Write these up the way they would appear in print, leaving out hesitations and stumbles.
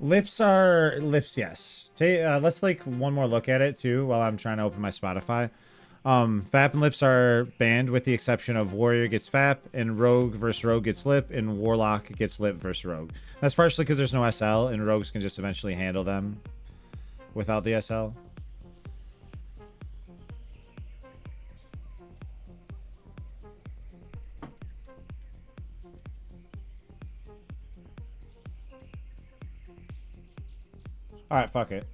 Lips are lips, yes. Let's like one more look at it too while I'm trying to open my Spotify. FAP and lips are banned with the exception of Warrior gets FAP and Rogue versus Rogue gets lip and Warlock gets lip versus Rogue. That's partially because there's no SL and Rogues can just eventually handle them without the SL. All right, fuck it.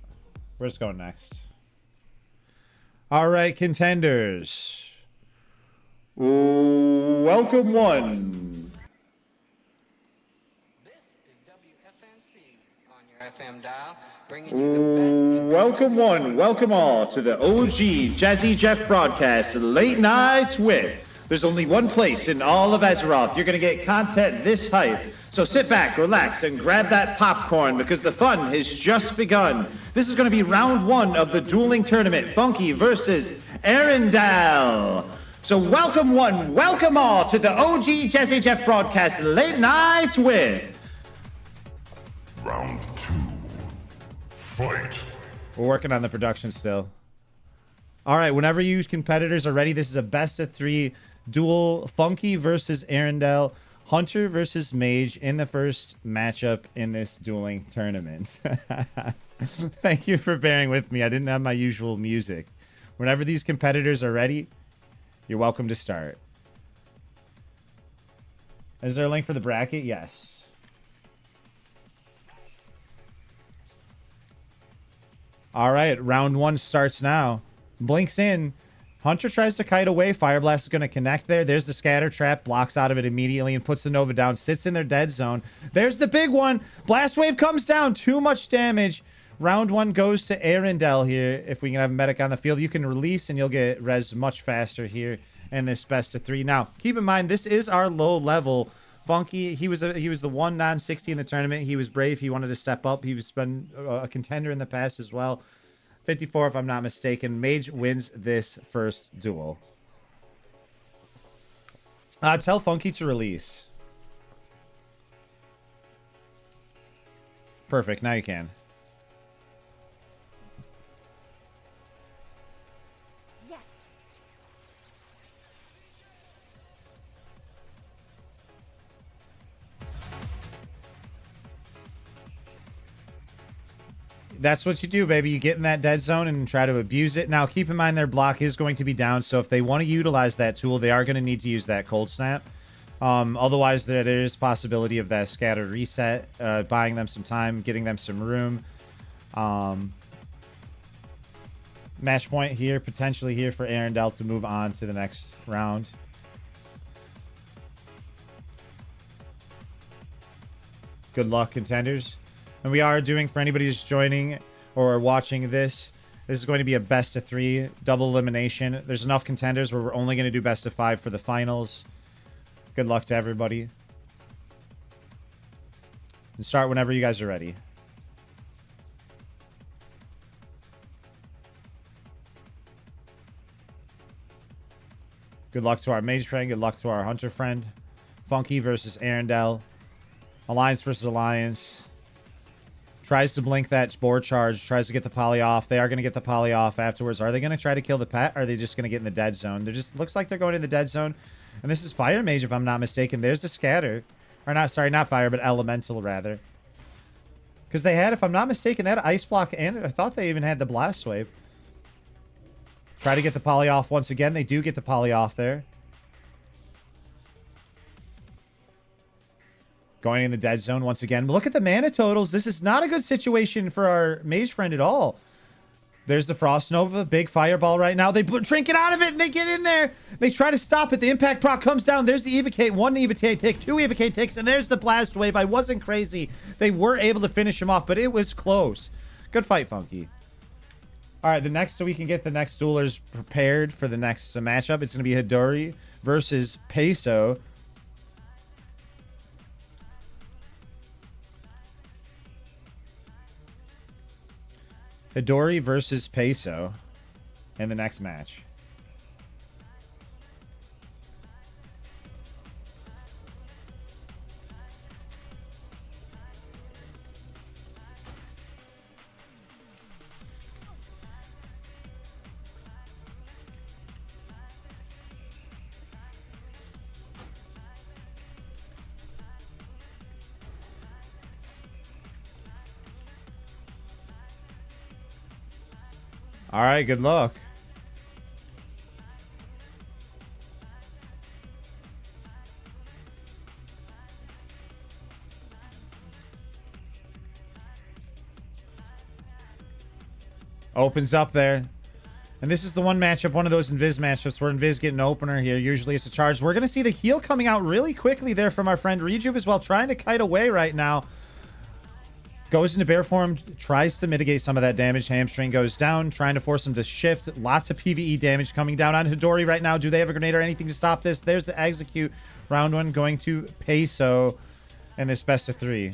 We're just going next. All right, contenders. Welcome one. This is WFNC on your FM dial, bringing you the best in Welcome one, welcome all to the OG Jazzy Jeff broadcast, Late Nights With. There's only one place in all of Azeroth you're going to get content this hype. So sit back, relax, and grab that popcorn because the fun has just begun. This is going to be round one of the dueling tournament, Funky versus Arendelle. So welcome one, welcome all to the OG Jazzy Jeff broadcast, Late Nights With. Round two. Fight. We're working on the production still. All right, whenever you competitors are ready, this is a best of three duel. Funky versus Arendelle, Hunter versus Mage in the first matchup in this dueling tournament. Thank you for bearing with me. I didn't have my usual music. Whenever these competitors are ready, you're welcome to start. Is there a link for the bracket? Yes. All right, round one starts now. Blinks in. Hunter tries to kite away. Fire Blast is going to connect there. There's the scatter trap. Blocks out of it immediately and puts the Nova down. Sits in their dead zone. There's the big one. Blast Wave comes down. Too much damage. Round one goes to Arendelle here. If we can have a medic on the field, you can release and you'll get res much faster here in this best of three. Now, keep in mind, this is our low level. Funky, he was the one non-60 in the tournament. He was brave. He wanted to step up. He was been a contender in the past as well. 54, if I'm not mistaken. Mage wins this first duel. Tell Funky to release. Perfect. Now you can. That's what you do, baby. You get in that dead zone and try to abuse it. Now, keep in mind their block is going to be down, so if they want to utilize that tool, they are going to need to use that cold snap. Otherwise, there is possibility of that scatter reset, buying them some time, getting them some room. Match point here, potentially here for Arendelle to move on to the next round. Good luck, contenders. And we are doing, for anybody who's joining or watching this is going to be a best of three, double elimination. There's enough contenders where we're only going to do best of five for the finals. Good luck to everybody. And start whenever you guys are ready. Good luck to our mage friend. Good luck to our hunter friend. Funky versus Arendelle. Alliance versus Alliance. Tries to blink that board charge. Tries to get the poly off. They are going to get the poly off afterwards. Are they going to try to kill the pet? Or are they just going to get in the dead zone? They're just looks like they're going in the dead zone. And this is Fire Mage, if I'm not mistaken. There's the scatter. Or not, sorry, not Fire, but Elemental, rather. Because they had, if I'm not mistaken, they had Ice Block, and I thought they even had the Blast Wave. Try to get the poly off once again. They do get the poly off there. Going in the dead zone once again. Look at the mana totals. This is not a good situation for our mage friend at all. There's the Frost Nova. Big fireball right now. They trinket out of it and they get in there. They try to stop it. The impact proc comes down. There's the Evocate. One Evocate tick. Two Evocate ticks. And there's the Blast Wave. I wasn't crazy. They were able to finish him off, but it was close. Good fight, Funky. All right, the next, so we can get the next duelers prepared for the next matchup. It's going to be Hidori versus Peso. Hidori versus Peso in the next match. All right, good luck. Opens up there. And this is the one matchup, one of those Invis matchups where Invis get an opener here. Usually it's a charge. We're going to see the heal coming out really quickly there from our friend Rejuve as well. Trying to kite away right now. Goes into bear form. Tries to mitigate some of that damage. Hamstring goes down. Trying to force him to shift. Lots of PvE damage coming down on Hidori right now. Do they have a grenade or anything to stop this? There's the execute. Round one going to Peso in this best of 3.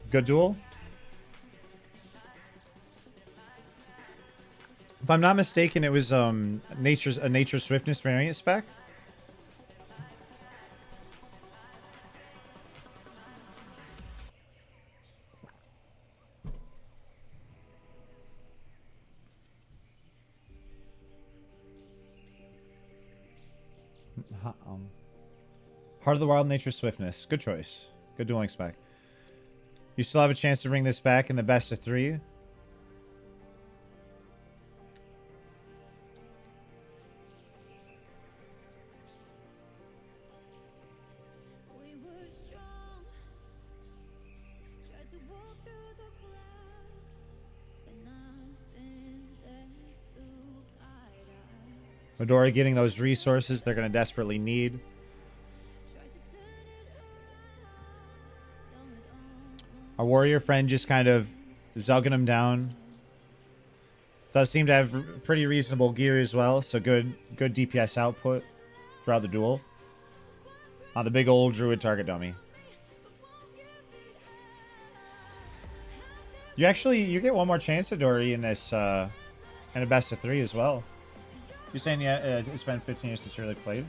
Good duel. If I'm not mistaken, it was nature swiftness variant spec. Heart of the Wild, nature swiftness. Good choice. Good dueling spec. You still have a chance to bring this back in the best of 3. Midori getting those resources they're going to desperately need. Our warrior friend just kind of zugging him down. Does seem to have pretty reasonable gear as well, so good DPS output throughout the duel. On the big old druid target dummy. You get one more chance at Dory in this in a best of 3 as well. You're saying it's been 15 years since you really played?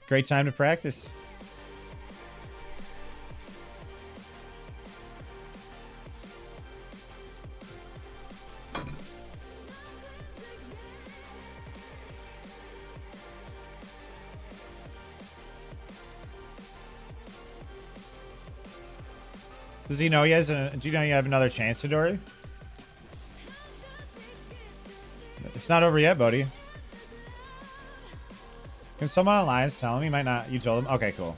Great time to practice. Does he know he has do you know you have another chance to Dory? It's not over yet, buddy. Can someone online tell him? He might not. You told him? Okay, cool.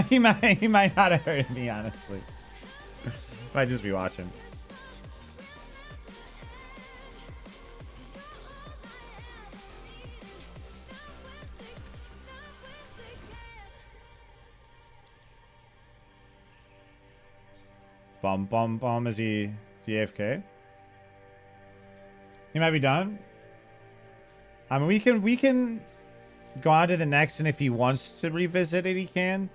he might not have heard me, honestly. Might just be watching. Bum. Is he AFK? He might be done. I mean, we can go on to the next, and if he wants to revisit it, he can.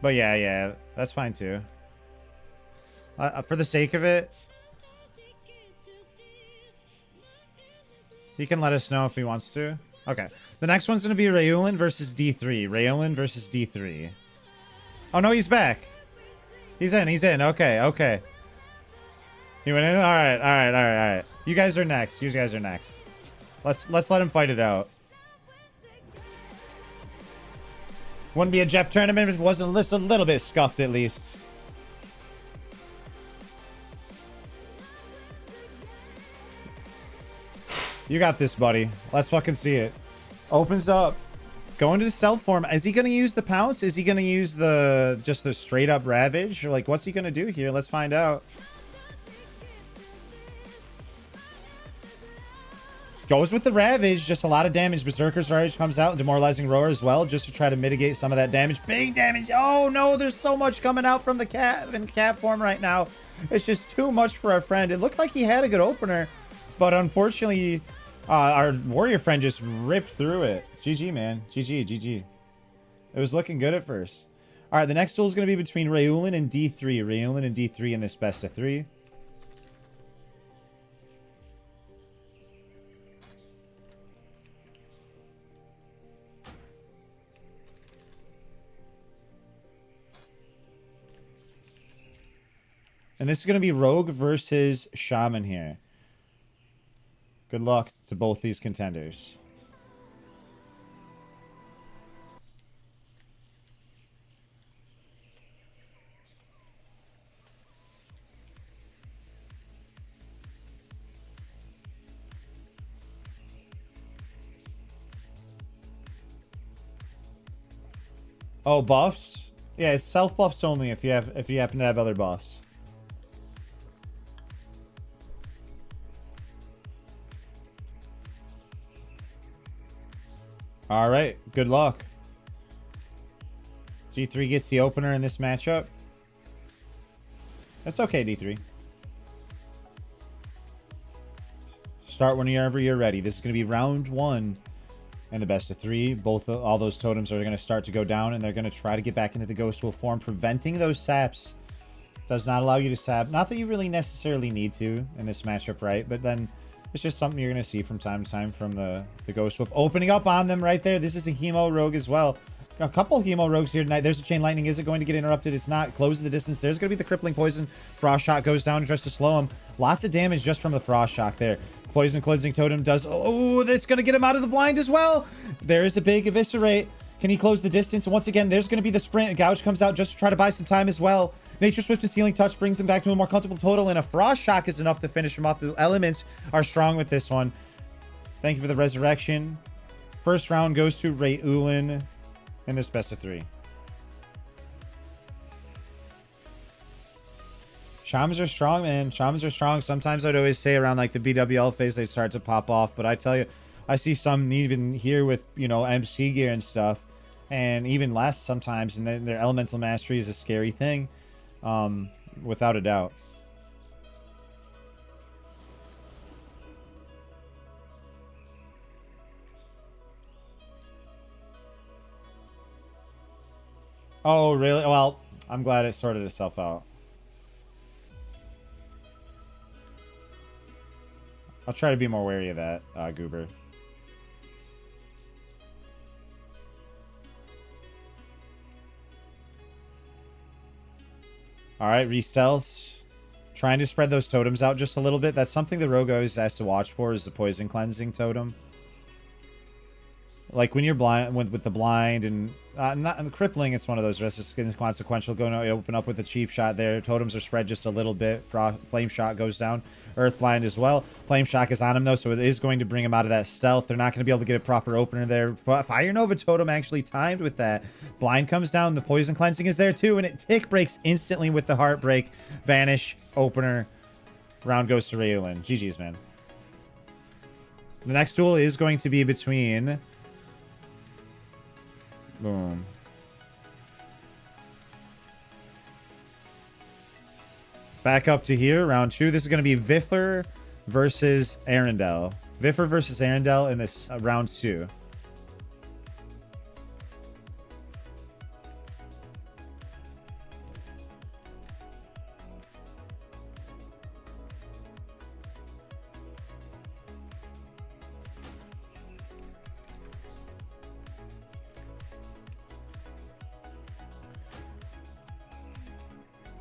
But yeah, that's fine too. For the sake of it, he can let us know if he wants to. Okay. The next one's going to be Rayulin versus D3. Rayulin versus D3. Oh, no, he's back. He's in. Okay. He went in? All right. You guys are next. Let's let him fight it out. Wouldn't be a Jeff tournament if it wasn't a little bit scuffed at least. You got this, buddy. Let's fucking see it. Opens up. Going to the stealth form. Is he going to use the pounce? Is he going to use just the straight up ravage? Or like, what's he going to do here? Let's find out. Goes with the ravage. Just a lot of damage. Berserker's Rage comes out. Demoralizing Roar as well. Just to try to mitigate some of that damage. Big damage. Oh no, there's so much coming out from the cat in cat form right now. It's just too much for our friend. It looked like he had a good opener. But unfortunately, our warrior friend just ripped through it. GG, man. GG. It was looking good at first. All right, the next duel is going to be between Rayulin and D3. Rayulin and D3 in this best of 3. And this is going to be Rogue versus Shaman here. Good luck to both these contenders. Oh, buffs? Yeah, it's self buffs only if you happen to have other buffs. All right, good luck. G3 gets the opener in this matchup. That's okay, D3. Start whenever you're ready. This is going to be round 1 and the best of 3. All those totems are going to start to go down, and they're going to try to get back into the Ghost Wolf form. Preventing those saps does not allow you to sap. Not that you really necessarily need to in this matchup, right? But then it's just something you're going to see from time to time from the Ghost Wolf. Opening up on them right there. This is a Hemo Rogue as well. A couple Hemo Rogues here tonight. There's a Chain Lightning. Is it going to get interrupted? It's not. Close the distance. There's going to be the Crippling Poison. Frost Shot goes down just to slow him. Lots of damage just from the Frost Shock there. Poison Cleansing Totem does... Oh, that's going to get him out of the blind as well. There is a big Eviscerate. Can he close the distance? And once again, there's going to be the Sprint. Gouge comes out just to try to buy some time as well. Nature Swift's Healing Touch brings him back to a more comfortable total, and a Frost Shock is enough to finish him off. The elements are strong with this one. Thank you for the resurrection. First round goes to Ray Ulin in this best of 3. Shamans are strong, man. Shamans are strong. Sometimes I'd always say around like the BWL phase they start to pop off, but I tell you, I see some even here with, you know, MC gear and stuff, and even less sometimes, and their elemental mastery is a scary thing, without a doubt. Oh, really? Well, I'm glad it sorted itself out. I'll try to be more wary of that, Goober. Alright, re-stealths. Trying to spread those totems out just a little bit. That's something the Rogue always has to watch for, is the Poison Cleansing Totem. Like when you're blind with the blind and not crippling, it's one of those risks. It's consequential. Going to open up with a cheap shot there. Totems are spread just a little bit. Flame Shot goes down. Earth Blind as well. Flame Shock is on him though, so it is going to bring him out of that stealth. They're not going to be able to get a proper opener there. Fire Nova Totem actually timed with that. Blind comes down. The Poison Cleansing is there too, and it tick breaks instantly with the Heartbreak. Vanish. Opener. Round goes to Rayulin. GG's, man. The next duel is going to be between... Boom. Back up to here, round 2. This is going to be Viffer versus Arendelle. Viffer versus Arendelle in this round 2.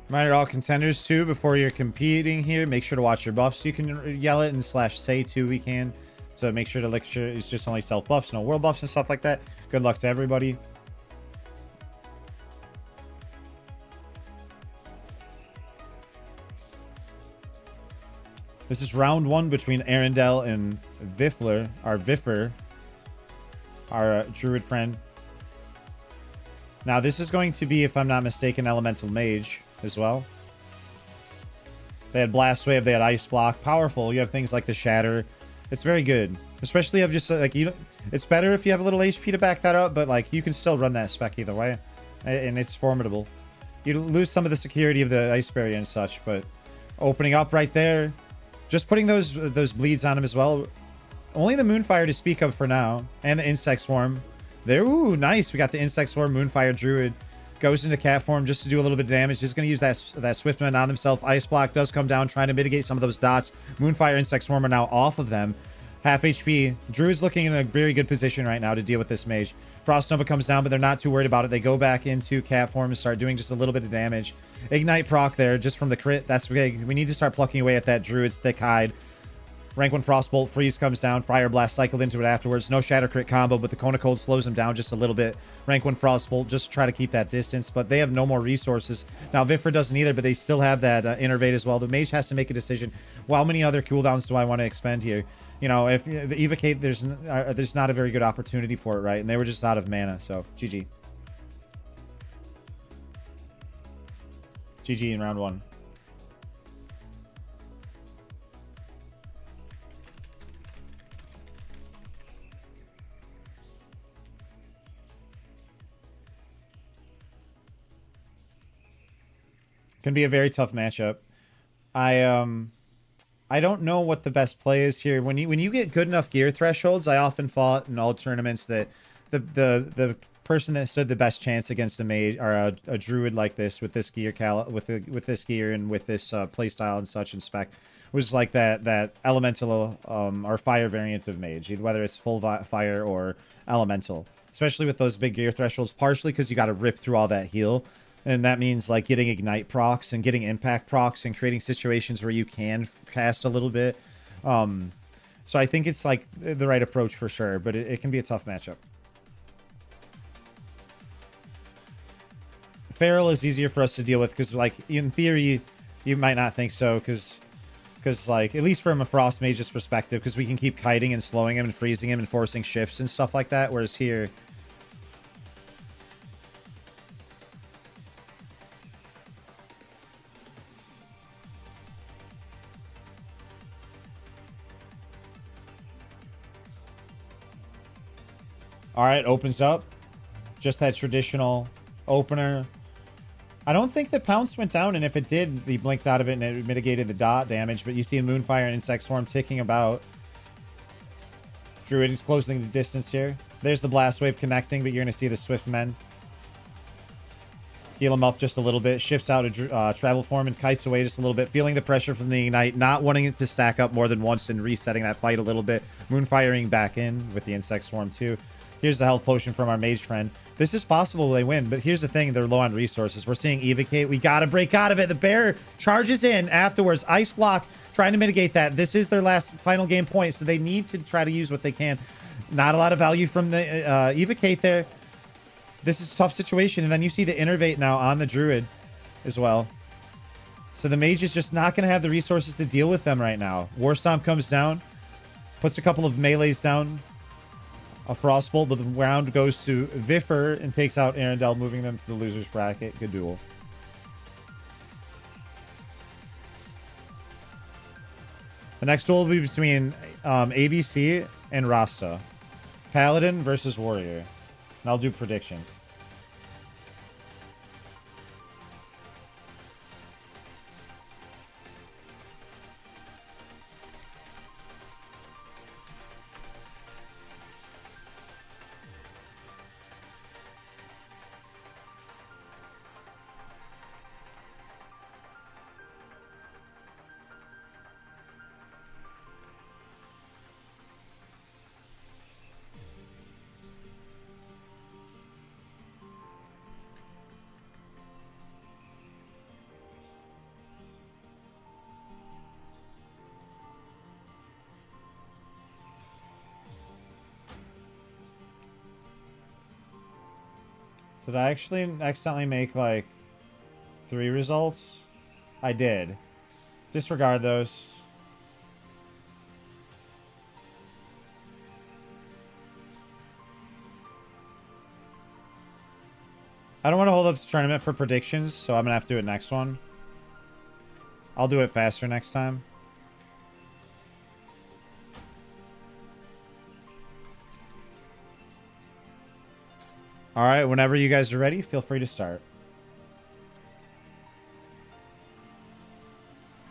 Reminder all contenders too, before you're competing here, make sure to watch your buffs. You can yell it and /say too, we can. So make sure to make sure it's just only self buffs, no world buffs and stuff like that. Good luck to everybody. This is round 1 between Arendelle and Viffer, our Druid friend. Now this is going to be, if I'm not mistaken, Elemental Mage as well. They had Blast Wave, they had Ice Block. Powerful. You have things like the Shatter. It's very good. Especially if just like you, it's better if you have a little HP to back that up, but like you can still run that spec either way, and it's formidable. You lose some of the security of the Ice Barrier and such, but opening up right there, just putting those bleeds on him as well. Only the Moonfire to speak of for now, and the Insect Swarm. There, ooh, nice. We got the Insect Swarm, Moonfire Druid. Goes into cat form just to do a little bit of damage. Just going to use that Swiftman on himself. Ice Block does come down, trying to mitigate some of those dots. Moonfire, Insect Swarm are now off of them. Half HP. Druid's looking in a very good position right now to deal with this mage. Frost Nova comes down, but they're not too worried about it. They go back into cat form and start doing just a little bit of damage. Ignite proc there, just from the crit. That's big. We need to start plucking away at that Druid's thick hide. Rank 1 Frostbolt, Freeze comes down. Fire Blast cycled into it afterwards. No Shatter Crit combo, but the Cone of Cold slows him down just a little bit. Rank 1 Frostbolt, just try to keep that distance, but they have no more resources. Now, Viffer doesn't either, but they still have that Innervate as well. The Mage has to make a decision. Well, how many other cooldowns do I want to expend here? You know, if the Evocate, there's not a very good opportunity for it, right? And they were just out of mana, so GG. GG in round 1. Can be a very tough matchup. I don't know what the best play is here. When you get good enough gear thresholds, I often thought in all tournaments that the person that stood the best chance against a mage or a druid like this with this gear with this gear and with this playstyle and such and spec was like that elemental or fire variant of mage, whether it's full fire or elemental. Especially with those big gear thresholds, partially because you got to rip through all that heal. And that means like getting ignite procs and getting impact procs and creating situations where you can cast a little bit. So I think it's like the right approach for sure, but it can be a tough matchup. Feral is easier for us to deal with because like in theory you might not think so because like at least from a frost mage's perspective, because we can keep kiting and slowing him and freezing him and forcing shifts and stuff like that, whereas here all right, opens up. Just that traditional opener. I don't think the pounce went down, and if it did, he blinked out of it and it mitigated the dot damage. But you see a Moonfire and Insect Swarm ticking about. Druid is closing the distance here. There's the Blast Wave connecting, but you're going to see the Swift Mend. Heal him up just a little bit. Shifts out a Travel Form and kites away just a little bit. Feeling the pressure from the Ignite. Not wanting it to stack up more than once and resetting that fight a little bit. Moonfiring back in with the Insect Swarm too. Here's the health potion from our mage friend. This is possible they win, but here's the thing. They're low on resources. We're seeing Evocate. We got to break out of it. The bear charges in afterwards. Ice block, trying to mitigate that. This is their last final game point, so they need to try to use what they can. Not a lot of value from the Evocate there. This is a tough situation. And then you see the Innervate now on the Druid as well. So the mage is just not going to have the resources to deal with them right now. War Stomp comes down. Puts a couple of melees down. A Frostbolt, but the round goes to Viffer and takes out Arendelle, moving them to the loser's bracket. Good duel. The next duel will be between ABC and Rasta. Paladin versus Warrior. And I'll do predictions. Did I actually accidentally make, like, 3 results? I did. Disregard those. I don't want to hold up the tournament for predictions, so I'm going to have to do it next one. I'll do it faster next time. All right, whenever you guys are ready, feel free to start.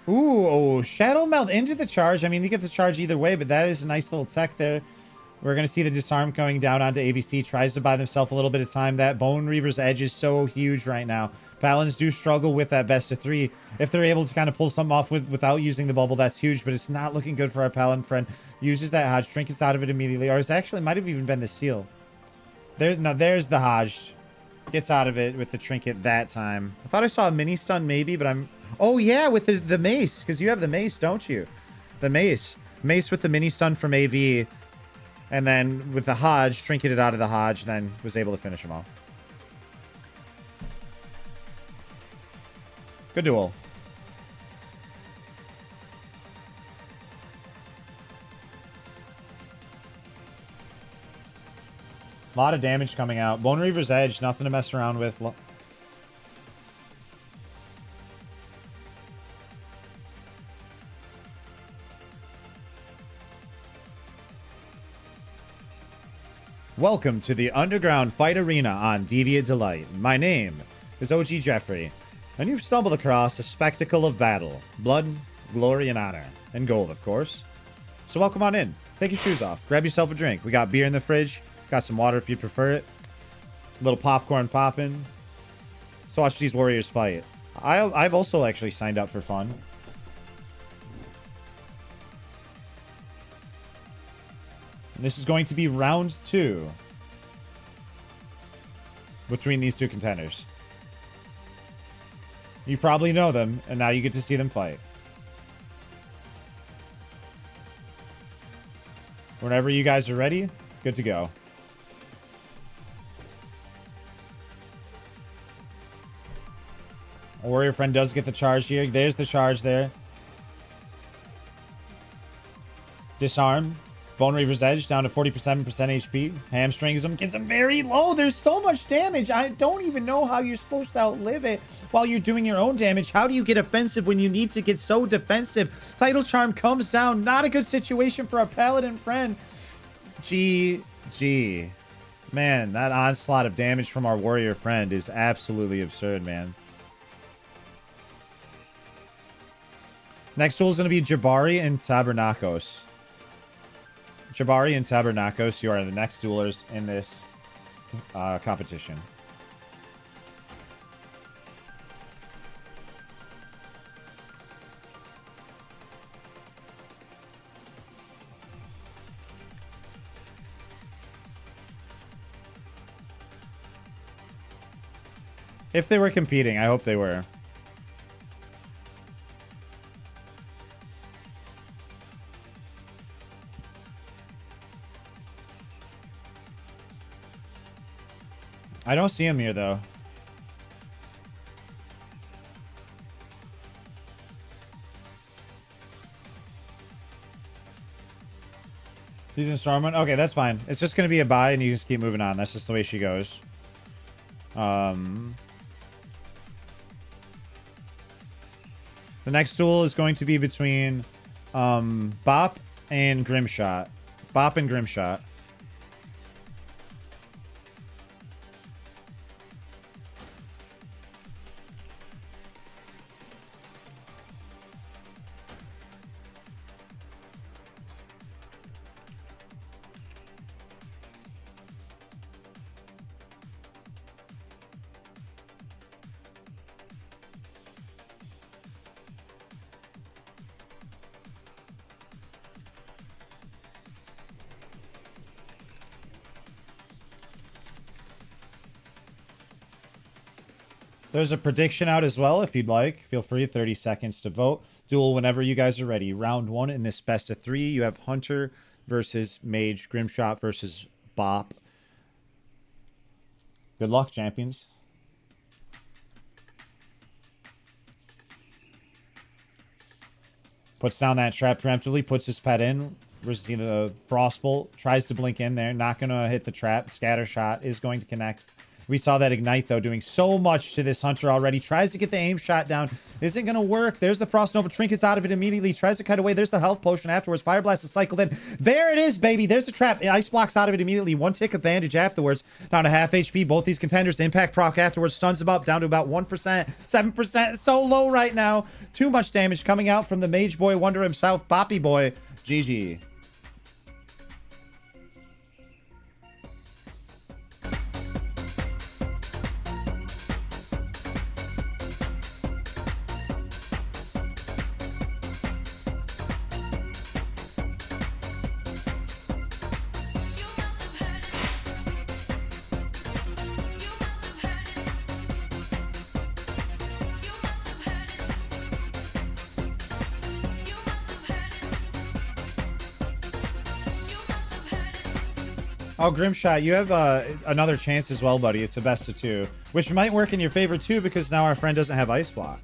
Ooh, oh, Shadow Melt into the charge. I mean, you get the charge either way, but that is a nice little tech there. We're going to see the disarm going down onto ABC. Tries to buy themselves a little bit of time. That Bone Reaver's edge is so huge right now. Paladins do struggle with that best of 3. If they're able to kind of pull something off without using the bubble, that's huge, but it's not looking good for our Paladin friend. Uses that Hodge, trinkets out of it immediately, or it's actually might have even been the seal. There's the Hodge. Gets out of it with the trinket that time. I thought I saw a mini stun maybe, but I'm... Oh, yeah, with the mace, because you have the mace, don't you? The mace. Mace with the mini stun from AV, and then with the Hodge, trinketed out of the Hodge, then was able to finish him off. Good duel. A lot of damage coming out. Bone Reaver's Edge, nothing to mess around with. Welcome to the Underground Fight Arena on Deviate Delight. My name is OG Jeffrey, and you've stumbled across a spectacle of battle, blood, glory, and honor, and gold, of course. So welcome on in. Take your shoes off. Grab yourself a drink. We got beer in the fridge. Got some water if you prefer it. A little popcorn popping. So watch these warriors fight. I've also actually signed up for fun. And this is going to be round 2 between these two contenders. You probably know them, and now you get to see them fight. Whenever you guys are ready, good to go. Warrior friend does get the charge here. There's the charge there. Disarm. Bone Reaver's Edge down to 47% HP. Hamstrings him. Gets him very low. There's so much damage. I don't even know how you're supposed to outlive it while you're doing your own damage. How do you get offensive when you need to get so defensive? Title Charm comes down. Not a good situation for a Paladin friend. GG. Man, that onslaught of damage from our warrior friend is absolutely absurd, man. Next duel is going to be Jabari and Tabernakos. Jabari and Tabernakos, you are the next duelers in this competition. If they were competing, I hope they were. I don't see him here, though. He's in Stormwind? Okay, that's fine. It's just going to be a bye, and you just keep moving on. That's just the way she goes. The next duel is going to be between Bop and Grimshot. Bop and Grimshot. There's a prediction out as well, if you'd like. Feel free, 30 seconds to vote. Duel whenever you guys are ready. Round 1 in this best of 3. You have Hunter versus Mage, Grimshot versus Bop. Good luck, champions. Puts down that trap preemptively, puts his pet in. Versus the Frostbolt. Tries to blink in there. Not going to hit the trap. Scatter shot is going to connect. We saw that Ignite, though, doing so much to this Hunter already. Tries to get the aim shot down. Isn't going to work. There's the Frost Nova. Trinkets out of it immediately. Tries to cut away. There's the health potion afterwards. Fire Blast is cycled in. There it is, baby. There's the trap. Ice blocks out of it immediately. 1 tick of bandage afterwards. Down to half HP. Both these contenders. Impact proc afterwards. Stuns them up. Down to about 1%. 7%. So low right now. Too much damage coming out from the Mage Boy Wonder himself. Boppy Boy. GG. Oh, Grimshot, you have another chance as well, buddy. It's a best of 2, which might work in your favor too, because now our friend doesn't have Ice Block.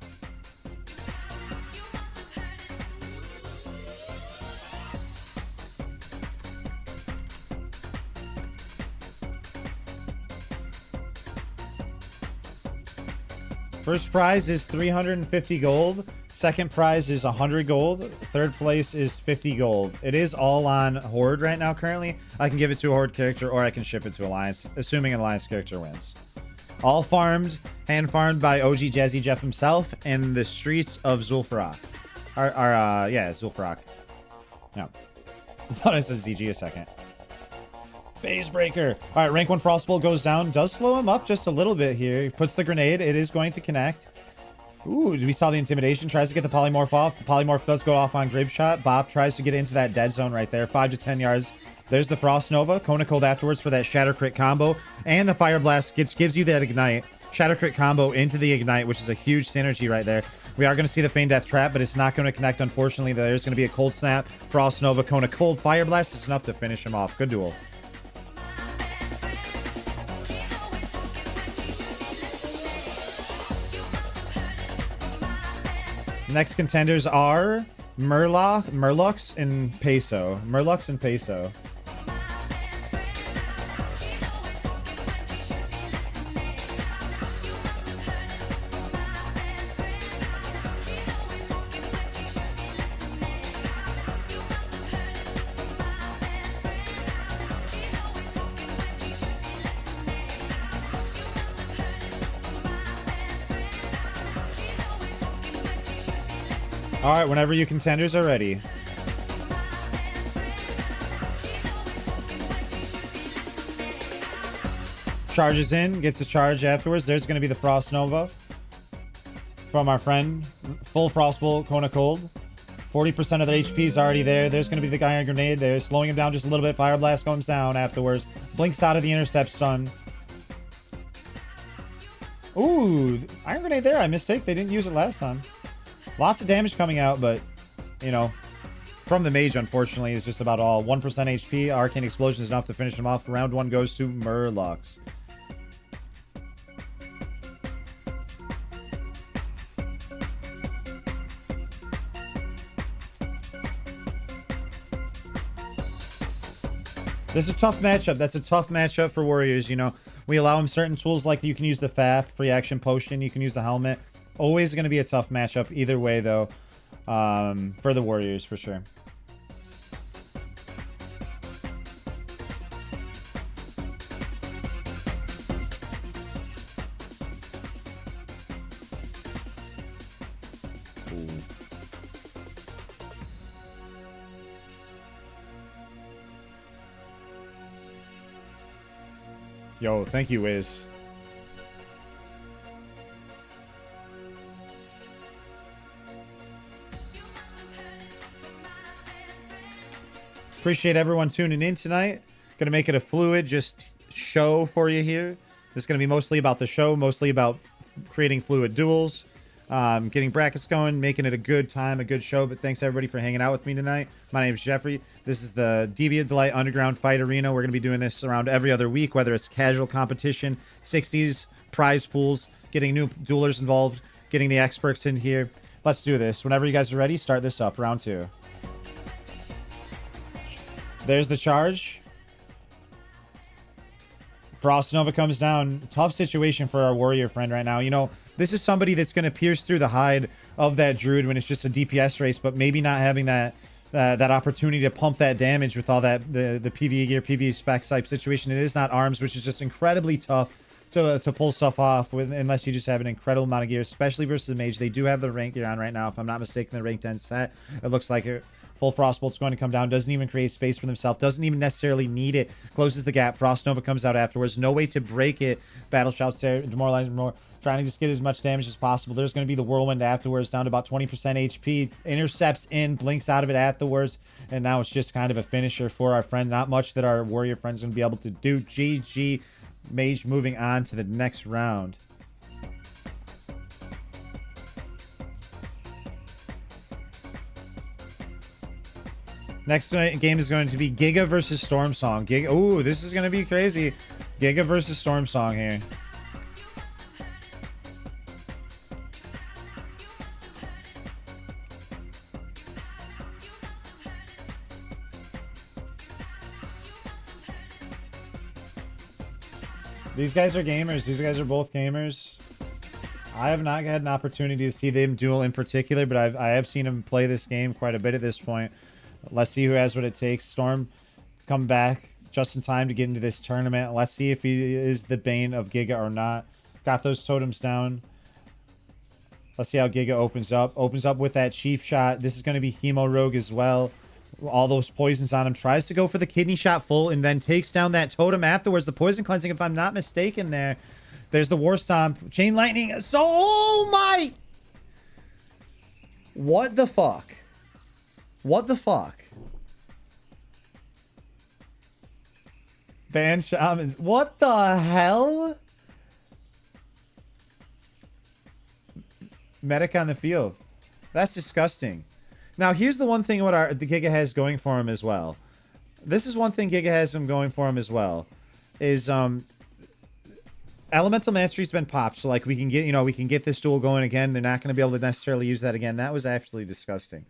First prize is 350 gold. Second prize is 100 gold. Third place is 50 gold. It is all on Horde right now currently. I can give it to a Horde character or I can ship it to Alliance, assuming an Alliance character wins. All farmed, hand farmed by OG Jazzy Jeff himself in the streets of Zul'Farrak. Yeah, Zul'Farrak. No. I thought I said ZG a second. Phase breaker. All right, rank 1 Frostbolt goes down. Does slow him up just a little bit here. He puts the grenade. It is going to connect. Ooh, we saw the intimidation. Tries to get the polymorph off. The polymorph does go off on Grape Shot. Bop tries to get into that dead zone right there. 5 to 10 yards. There's the Frost Nova. Kona Cold afterwards for that Shatter Crit combo. And the Fire Blast gives you that Ignite. Shatter Crit combo into the Ignite, which is a huge synergy right there. We are going to see the Feign Death Trap, but it's not going to connect, unfortunately. There's going to be a Cold Snap. Frost Nova, Kona Cold. Fire Blast is enough to finish him off. Good duel. Next contenders are Murlocs and Peso. Murlocs and Peso. All right, whenever you contenders are ready. Charges in, gets a charge afterwards. There's going to be the Frost Nova from our friend. Full Frostbolt, Kona Cold. 40% of their HP is already there. There's going to be the Iron Grenade there, slowing him down just a little bit. Fire Blast comes down afterwards. Blinks out of the Intercept stun. Ooh, Iron Grenade there. I mistake. They didn't use it last time. Lots of damage coming out, but, you know, from the mage, unfortunately, is just about all. 1% HP. Arcane Explosion is enough to finish him off. Round 1 goes to Murlocs. This is a tough matchup. That's a tough matchup for Warriors, you know. We allow them certain tools, like you can use the FAP, Free Action Potion. You can use the Helmet. Always going to be a tough matchup either way, though, for the Warriors, for sure. Ooh. Yo, thank you, Wiz. Appreciate everyone tuning in tonight. Gonna make it a fluid just show for you here. This is gonna be mostly about the show, mostly about creating fluid duels, getting brackets going, making it a good time, a good show. But thanks everybody for hanging out with me tonight. My name is Jeffrey. This is the Deviate Delight Underground Fight Arena. We're gonna be doing this around every other week, whether it's casual competition, 60s, prize pools, getting new duelers involved, getting the experts in here. Let's do this. Whenever you guys are ready, start this up. Round 2. There's the charge. Frost Nova comes down. Tough situation for our warrior friend right now. You know, this is somebody that's going to pierce through the hide of that druid when it's just a DPS race, but maybe not having that that opportunity to pump that damage with all that the PvE gear, PvE spec type situation. It is not arms, which is just incredibly tough to pull stuff off with, unless you just have an incredible amount of gear, especially versus the mage. They do have the rank gear on right now, if I'm not mistaken, the rank 10 set. It looks like it. Full Frostbolt's going to come down. Doesn't even create space for themselves. Doesn't even necessarily need it. Closes the gap. Frost Nova comes out afterwards. No way to break it. Battle Shouts there. Demoralize more. Trying to just get as much damage as possible. There's going to be the Whirlwind afterwards. Down to about 20% HP. Intercepts in. Blinks out of it afterwards. And now it's just kind of a finisher for our friend. Not much that our warrior friend's going to be able to do. GG. Mage moving on to the next round. Next game is going to be Giga versus Storm Song. Giga, ooh, this is going to be crazy. Giga versus Storm Song here. These guys are gamers. These guys are both gamers. I have not had an opportunity to see them duel in particular, but I have seen him play this game quite a bit at this point. Let's see who has what it takes. Storm come back just in time to get into this tournament. Let's see if he is the bane of Giga or not. Got those totems down. Let's see how Giga opens up. Opens up with that cheap shot. This is going to be Hemo Rogue as well. All those poisons on him. Tries to go for the kidney shot full and then takes down that totem afterwards. The poison cleansing, if I'm not mistaken there. There's the War Stomp. Chain Lightning. So, oh my! What the fuck? What the fuck? Ban Shamans. What the hell? Medic on the field. That's disgusting. Now, here's the one thing what the Giga has going for him as well. This is one thing Giga has him going for him as well. Is, Elemental Mastery's been popped, so like we can get, we can get this duel going again. They're not going to be able to necessarily use that again. That was absolutely disgusting.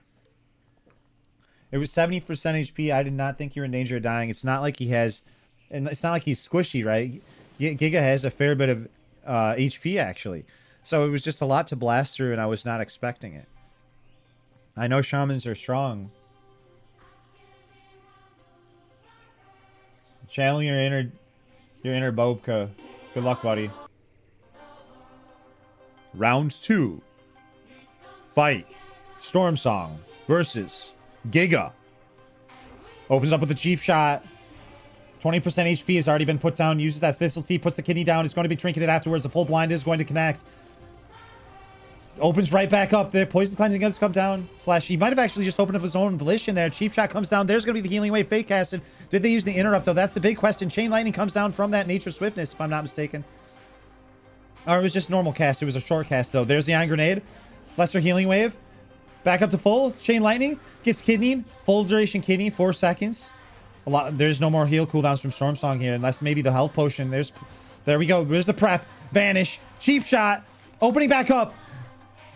It was 70% HP. I did not think you were in danger of dying. It's not like he has, and it's not like he's squishy, right? Giga has a fair bit of HP actually, so it was just a lot to blast through, and I was not expecting it. I know shamans are strong. Channel your inner Bobka. Good luck, buddy. Round 2. Fight. Storm Song versus Giga. Opens up with a cheap shot. 20% HP has already been put down. Uses that Thistle Tea. Puts the kidney down. It's going to be trinketed afterwards. The full blind is going to connect. Opens right back up there. Poison cleansing does come down. Slash, he might have actually just opened of his own volition there. Cheap shot comes down. There's going to be the healing wave fake casted. Did they use the interrupt though? That's the big question. Chain Lightning comes down from that nature swiftness, if I'm not mistaken. Or it was just normal cast. It was a short cast though. There's the Iron Grenade. Lesser healing wave. Back up to full. Chain Lightning gets kidneyed. Full duration kidney. 4 seconds. There's no more heal cooldowns from Storm Song here, unless maybe the health potion. There we go. There's the prep. Vanish. Cheap shot. Opening back up.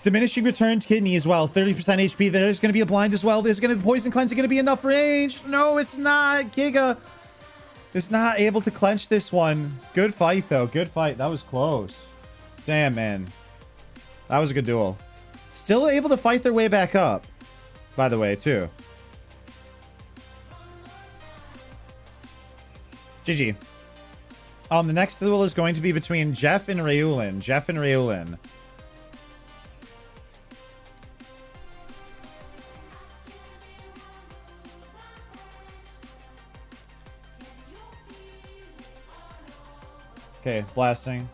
Diminishing returned kidney as well. 30% HP. There's going to be a blind as well. There's going to be poison cleansing. Going to be enough range. No, it's not. Giga is not able to clench this one. Good fight, though. Good fight. That was close. Damn, man. That was a good duel. Still able to fight their way back up, by the way, too. GG. The next duel is going to be between Jeff and Rayulin. Jeff and Rayulin. Okay, blasting.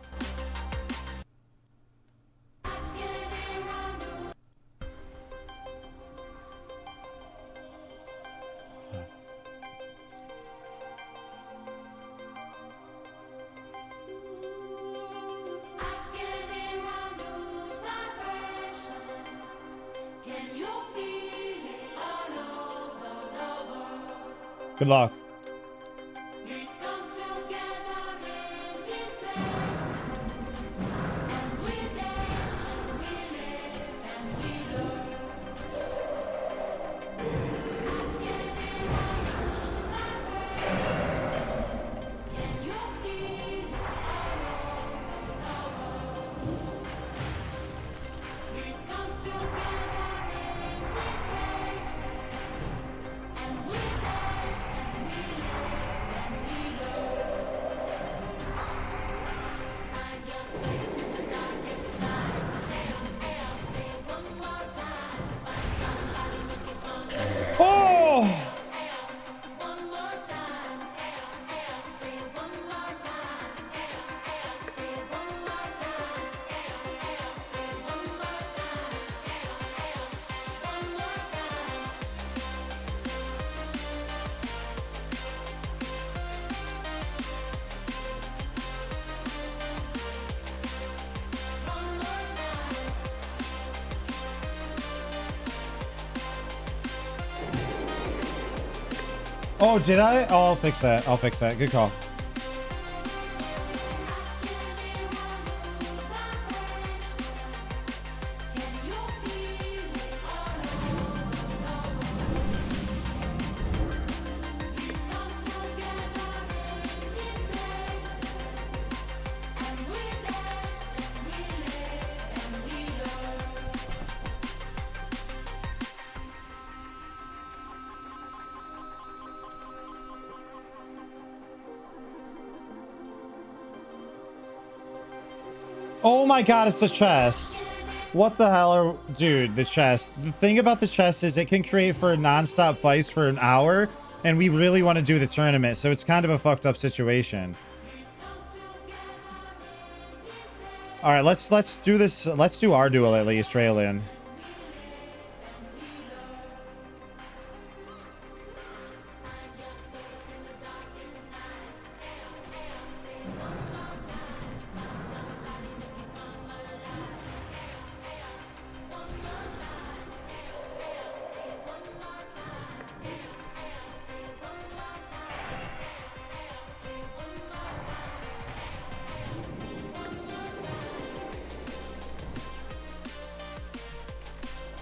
Good luck. Oh, did I? Oh, I'll fix that. I'll fix that. Good call. Oh my god, it's a chest. What the hell are... Dude, the chest. The thing about the chest is it can create for non-stop fights for an hour, and we really want to do the tournament, so it's kind of a fucked up situation. Alright, let's do this. Let's do our duel at least, Raylin.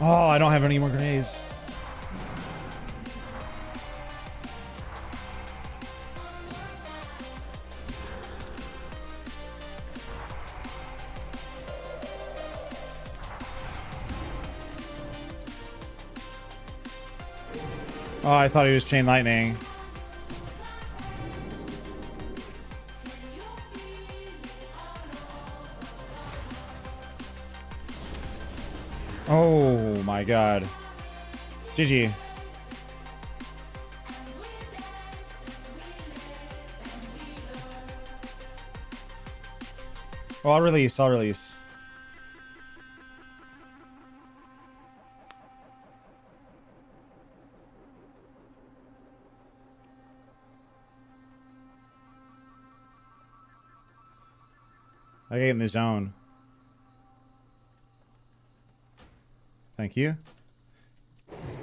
Oh, I don't have any more grenades. Oh, I thought he was chain lightning. Oh my god. GG. Oh, I'll release. I'll release. I get in the zone. Thank you.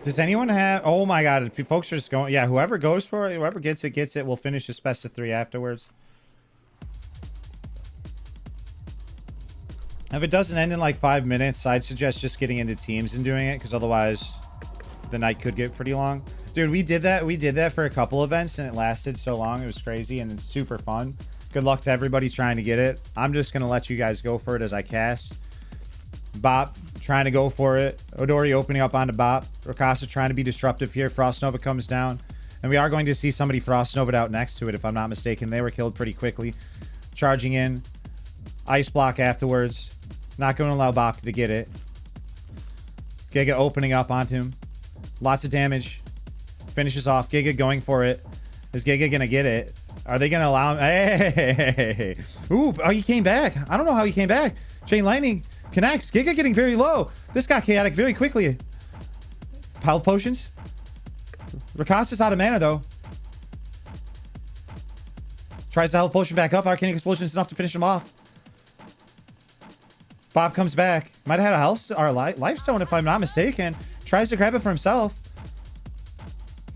Does anyone have... Oh my god, folks are just going... Yeah, whoever goes for it, whoever gets it, gets it. We'll finish this best of 3 afterwards. If it doesn't end in like 5 minutes, I'd suggest just getting into teams and doing it, because otherwise the night could get pretty long. Dude, we did that for a couple events, and it lasted so long. It was crazy, and it's super fun. Good luck to everybody trying to get it. I'm just going to let you guys go for it as I cast. Bop trying to go for it. Odori opening up onto Bop. Rakasa trying to be disruptive here. Frost Nova comes down. And we are going to see somebody Frost Nova'd out next to it, if I'm not mistaken. They were killed pretty quickly. Charging in. Ice block afterwards. Not going to allow Bop to get it. Giga opening up onto him. Lots of damage. Finishes off. Giga going for it. Is Giga going to get it? Are they going to allow him? Hey! Ooh, oh, he came back. I don't know how he came back. Chain lightning connects. Giga getting very low. This got chaotic very quickly. Health potions. Rakasa's out of mana, though. Tries the health potion back up. Arcanic explosion is enough to finish him off. Bob comes back. Might have had a health or a life stone, if I'm not mistaken. Tries to grab it for himself.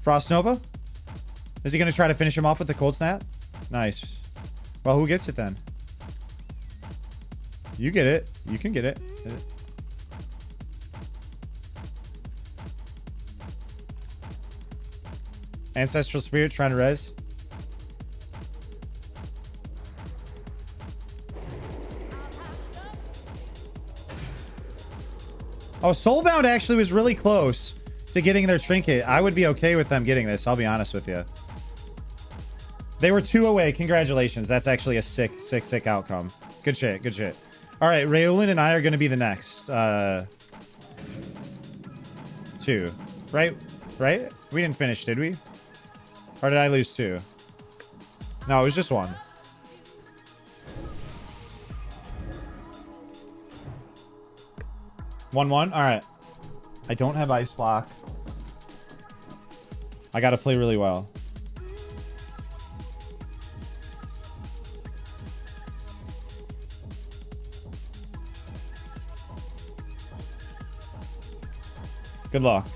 Frost Nova. Is he going to try to finish him off with the cold snap? Nice. Well, who gets it then? You get it. You can get it. Ancestral Spirit trying to res. Oh, Soulbound actually was really close to getting their trinket. I would be okay with them getting this. I'll be honest with you. They were 2 away. Congratulations. That's actually a sick outcome. Good shit. Good shit. All right. Rayolin and I are going to be the next 2. Right? Right? We didn't finish, did we? Or did I lose 2? No, it was just 1. One. All right. I don't have ice block. I got to play really well. Good luck.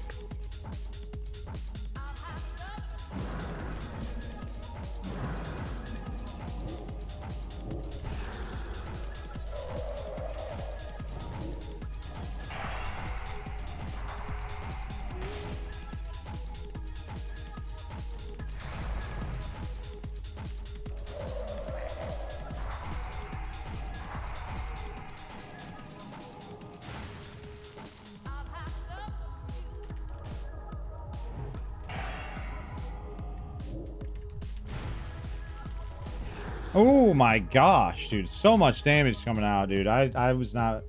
Oh my gosh, dude. So much damage coming out, dude. I was not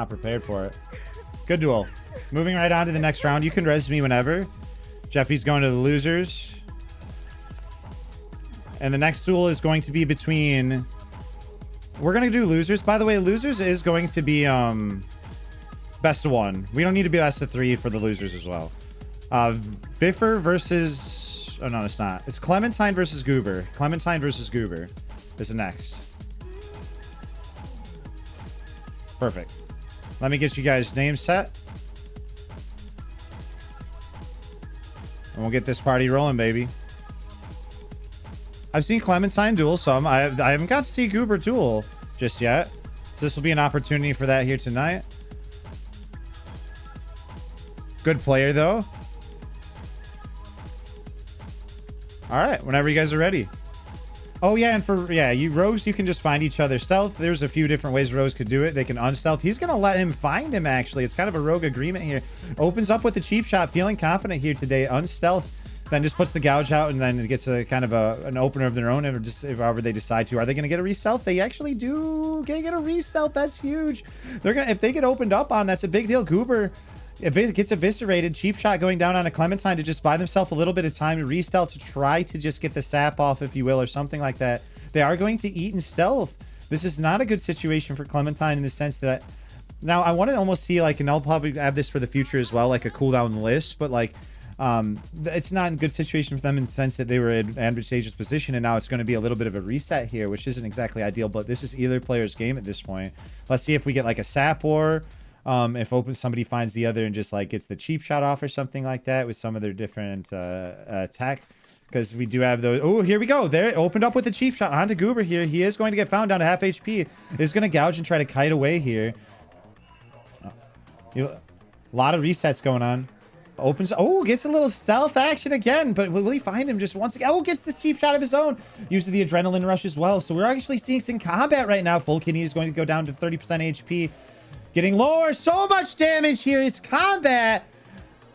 prepared for it. Good duel. Moving right on to the next round. You can res me whenever. Jeffy's going to the losers. And the next duel is going to be between... We're going to do losers. By the way, losers is going to be best of one. We don't need to be best of three for the losers as well. Biffer versus... Oh, no, it's not. It's Clementine versus Goober. Clementine versus Goober is the next. Perfect. Let me get you guys' names set. And we'll get this party rolling, baby. I've seen Clementine duel some. I haven't got to see Goober duel just yet. So this will be an opportunity for that here tonight. Good player, though. All right, whenever you guys are ready. Oh, yeah, and for, yeah, you rogues, you can just find each other stealth. There's a few different ways rogues could do it. They can unstealth. He's going to let him find him, actually. It's kind of a rogue agreement here. Opens up with the cheap shot, feeling confident here today. Unstealth, then just puts the gouge out, and then it gets a kind of an opener of their own, or just however they decide to. Are they going to get a re-stealth? They actually do get a re-stealth. That's huge. They're gonna, if they get opened up on, that's a big deal. Goober... If it gets eviscerated, cheap shot going down on a Clementine to just buy themselves a little bit of time to re-stealth to try to just get the sap off, if you will, or something like that. They are going to eat in stealth. This is not a good situation for Clementine in the sense that... Now, I want to almost see, like, and I'll probably add this for the future as well, like a cooldown list, but, like, it's not a good situation for them in the sense that they were in advantageous position, and now it's going to be a little bit of a reset here, which isn't exactly ideal, but this is either player's game at this point. Let's see if we get, like, a sap war. If somebody finds the other and just like gets the cheap shot off or something like that with some of their different attack, because we do have those. Oh, here we go. There, it opened up with the cheap shot onto Goober here. He is going to get found down to half HP. Is going to gouge and try to kite away here. A lot of resets going on. Opens. Oh, gets a little stealth action again, but will he find him just once again? Oh, gets this cheap shot of his own. Uses the adrenaline rush as well. So we're actually seeing some combat right now. Full kidney is going to go down to 30% HP. Getting lower. So much damage here. It's combat.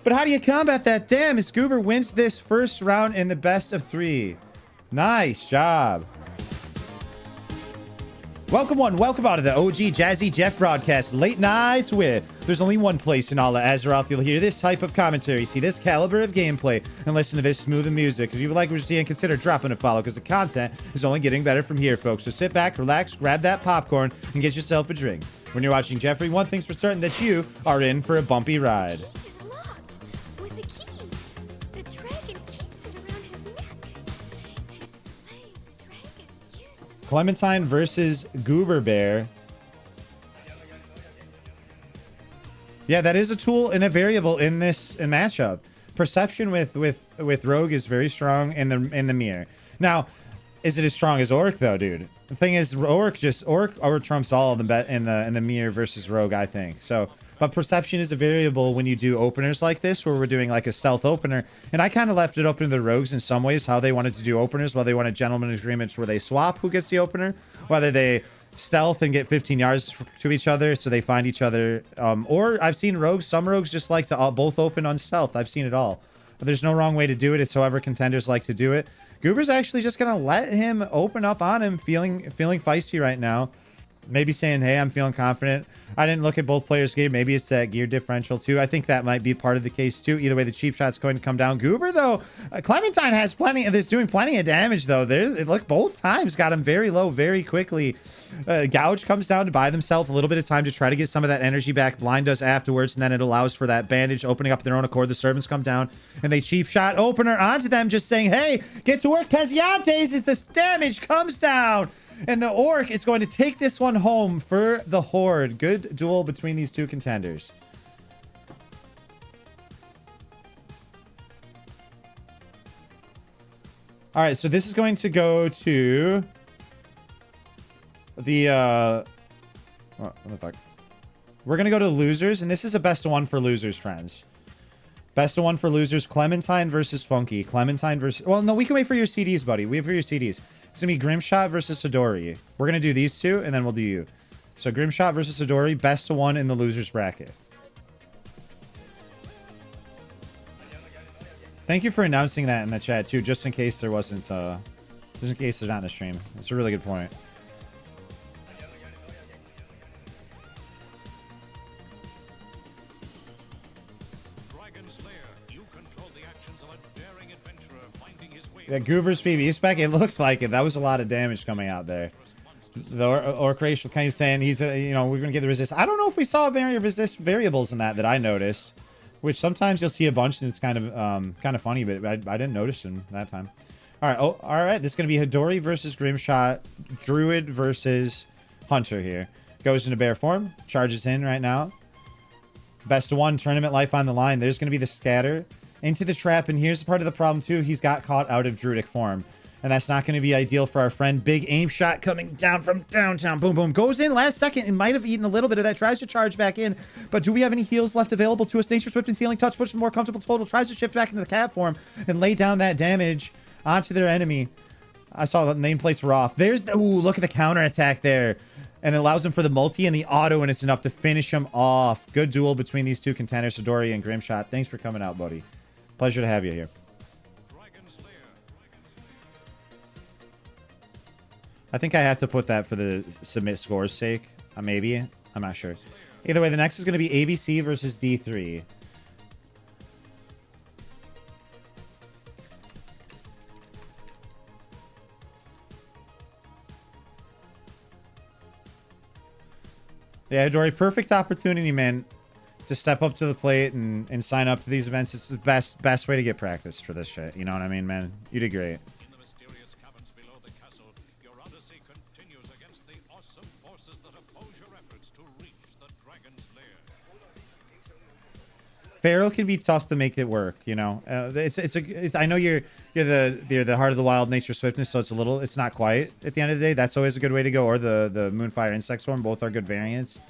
But how do you combat that? Damn, as Goober wins this first round in the best of three. Nice job. Welcome one. Welcome out to the OG Jazzy Jeff broadcast. Late nights with. There's only one place in all of Azeroth you'll hear this type of commentary, see this caliber of gameplay, and listen to this smooth music. If you would like what you see, and consider dropping a follow, because the content is only getting better from here, folks. So sit back, relax, grab that popcorn, and get yourself a drink. When you're watching Jeffrey, one thing's for certain, that you are in for a bumpy ride. It's locked with a key. The dragon keeps it around his neck. To slay the dragon, use the... Clementine versus Goober Bear. Yeah, that is a tool and a variable in this matchup. Perception with Rogue is very strong in the mirror. Now, is it as strong as Orc though, dude? The thing is, Orc over trumps all of them in the mirror versus Rogue, I think. So, but perception is a variable when you do openers like this, where we're doing like a stealth opener. And I kind of left it open to the Rogues in some ways, how they wanted to do openers, whether they wanted gentleman agreements where they swap who gets the opener, whether they stealth and get 15 yards to each other so they find each other. Or I've seen Rogues, some Rogues just like to both open on stealth. I've seen it all. But there's no wrong way to do it. It's however contenders like to do it. Goober's actually just going to let him open up on him, feeling feisty right now. Maybe saying, hey, I'm feeling confident. I didn't look at both players' gear. Maybe it's that gear differential, too. I think that might be part of the case, too. Either way, the cheap shot's going to come down. Goober, though, Clementine has plenty of this, doing plenty of damage, though. Look, both times got him very low very quickly. Gouge comes down to buy themselves a little bit of time to try to get some of that energy back. Blind does afterwards, and then it allows for that bandage opening up their own accord. The servants come down, and they cheap shot opener onto them, just saying, hey, get to work, Peziantes, as this damage comes down. And the Orc is going to take this one home for the Horde. Good duel between these two contenders. All right, so this is going to go to the what the fuck? We're going to go to losers, and this is a best of one for losers, friends. Best of one for losers. Clementine versus Funky. Clementine versus... Well, no, we can wait for your CDs, buddy. Wait for your CDs. It's going to be Grimshot versus Sidori. We're going to do these two, and then we'll do you. So Grimshot versus Sidori, best of one in the losers bracket. Thank you for announcing that in the chat, too, just in case there wasn't Just in case they're not in the stream. It's a really good point. Yeah, Goober's PvE spec, it looks like it. That was a lot of damage coming out there. The Orcration kind of saying he's, you know, we're going to get the resist. I don't know if we saw resist variables in that I noticed, which sometimes you'll see a bunch and it's kind of funny, but I didn't notice them that time. All right. Oh, all right. This is going to be Hidori versus Grimshot, Druid versus Hunter here. Goes into bear form, charges in right now. Best of one, tournament life on the line. There's going to be the scatter into the trap, and here's the part of the problem too. He's got caught out of Druidic form, and that's not going to be ideal for our friend. Big aim shot coming down from downtown. Boom, boom. Goes in last second and might have eaten a little bit of that. Tries to charge back in, but do we have any heals left available to us? Nature Swift and Sealing Touch pushes more comfortable total. Tries to shift back into the cat form and lay down that damage onto their enemy. I saw the nameplates were off. There's the... Ooh, look at the counter attack there. And it allows him for the multi and the auto, and it's enough to finish him off. Good duel between these two contenders, Hidori and Grimshot. Thanks for coming out, buddy. Pleasure to have you here. I think I have to put that for the submit scores sake. Maybe. I'm not sure. Either way, the next is going to be ABC versus D3. Yeah, Dory, perfect opportunity, man, to step up to the plate and sign up to these events. It's the best way to get practice for this shit. You know what I mean, man? You did great. In the mysterious caverns below the castle, your odyssey continues against the awesome forces that oppose your efforts to reach the dragon's lair. Pharaoh can be tough to make it work, you know. I know you're the heart of the wild, nature swiftness, so it's not quite at the end of the day. That's always a good way to go. Or the Moonfire Insect Swarm, both are good variants.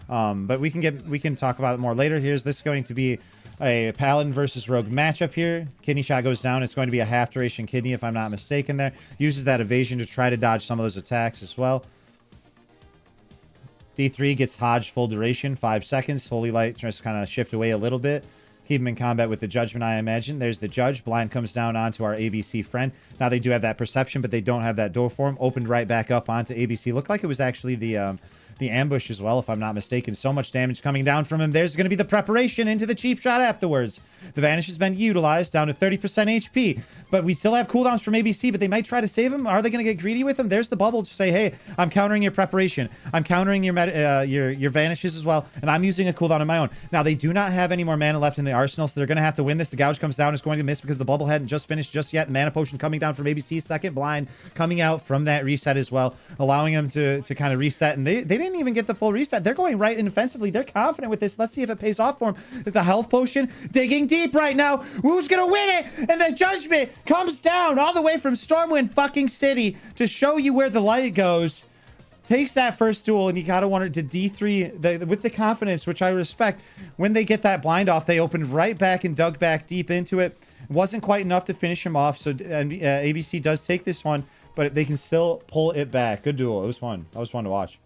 But we can talk about it more later. This is going to be a Paladin versus Rogue matchup here. Kidney shot goes down. It's going to be a half duration kidney, if I'm not mistaken. There uses that evasion to try to dodge some of those attacks as well. D3 gets Hodge full duration, 5 seconds. Holy Light tries to kind of shift away a little bit. Keep him in combat with the Judgment, I imagine. There's the Judge. Blind comes down onto our ABC friend. Now they do have that Perception, but they don't have that door form. Opened right back up onto ABC. Looked like it was actually the ambush as well, if I'm not mistaken. So much damage coming down from him. There's going to be the preparation into the cheap shot afterwards. The Vanish has been utilized down to 30% HP, but we still have cooldowns from ABC, but they might try to save him. Are they going to get greedy with him? There's the bubble to say, hey, I'm countering your preparation. I'm countering your Vanishes as well, and I'm using a cooldown of my own. Now, they do not have any more mana left in the arsenal, so they're going to have to win this. The Gouge comes down. It's going to miss because the bubble hadn't just finished just yet. Mana Potion coming down from ABC. Second Blind coming out from that reset as well, allowing them to kind of reset, and they didn't even get the full reset. They're going right in offensively. They're confident with this. Let's see if it pays off for them. The health potion digging deep right now. Who's gonna win it? And the Judgment comes down all the way from Stormwind fucking City to show you where the light goes. Takes that first duel, and you gotta want it to D3 with the confidence, which I respect. When they get that blind off, they opened right back and dug back deep into it. Wasn't quite enough to finish him off, so ABC does take this one, but they can still pull it back. Good duel. It was fun. That was fun to watch.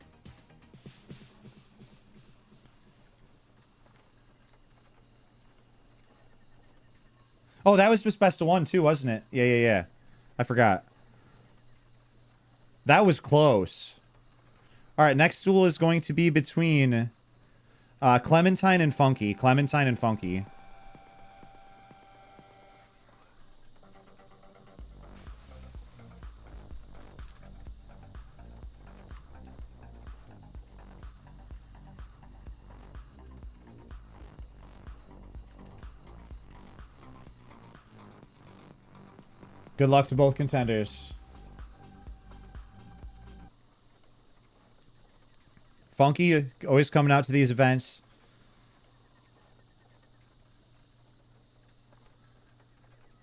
Oh, that was just best of one too, wasn't it? Yeah. I forgot. That was close. All right, next duel is going to be between Clementine and Funky. Clementine and Funky. Good luck to both contenders. Funky always coming out to these events.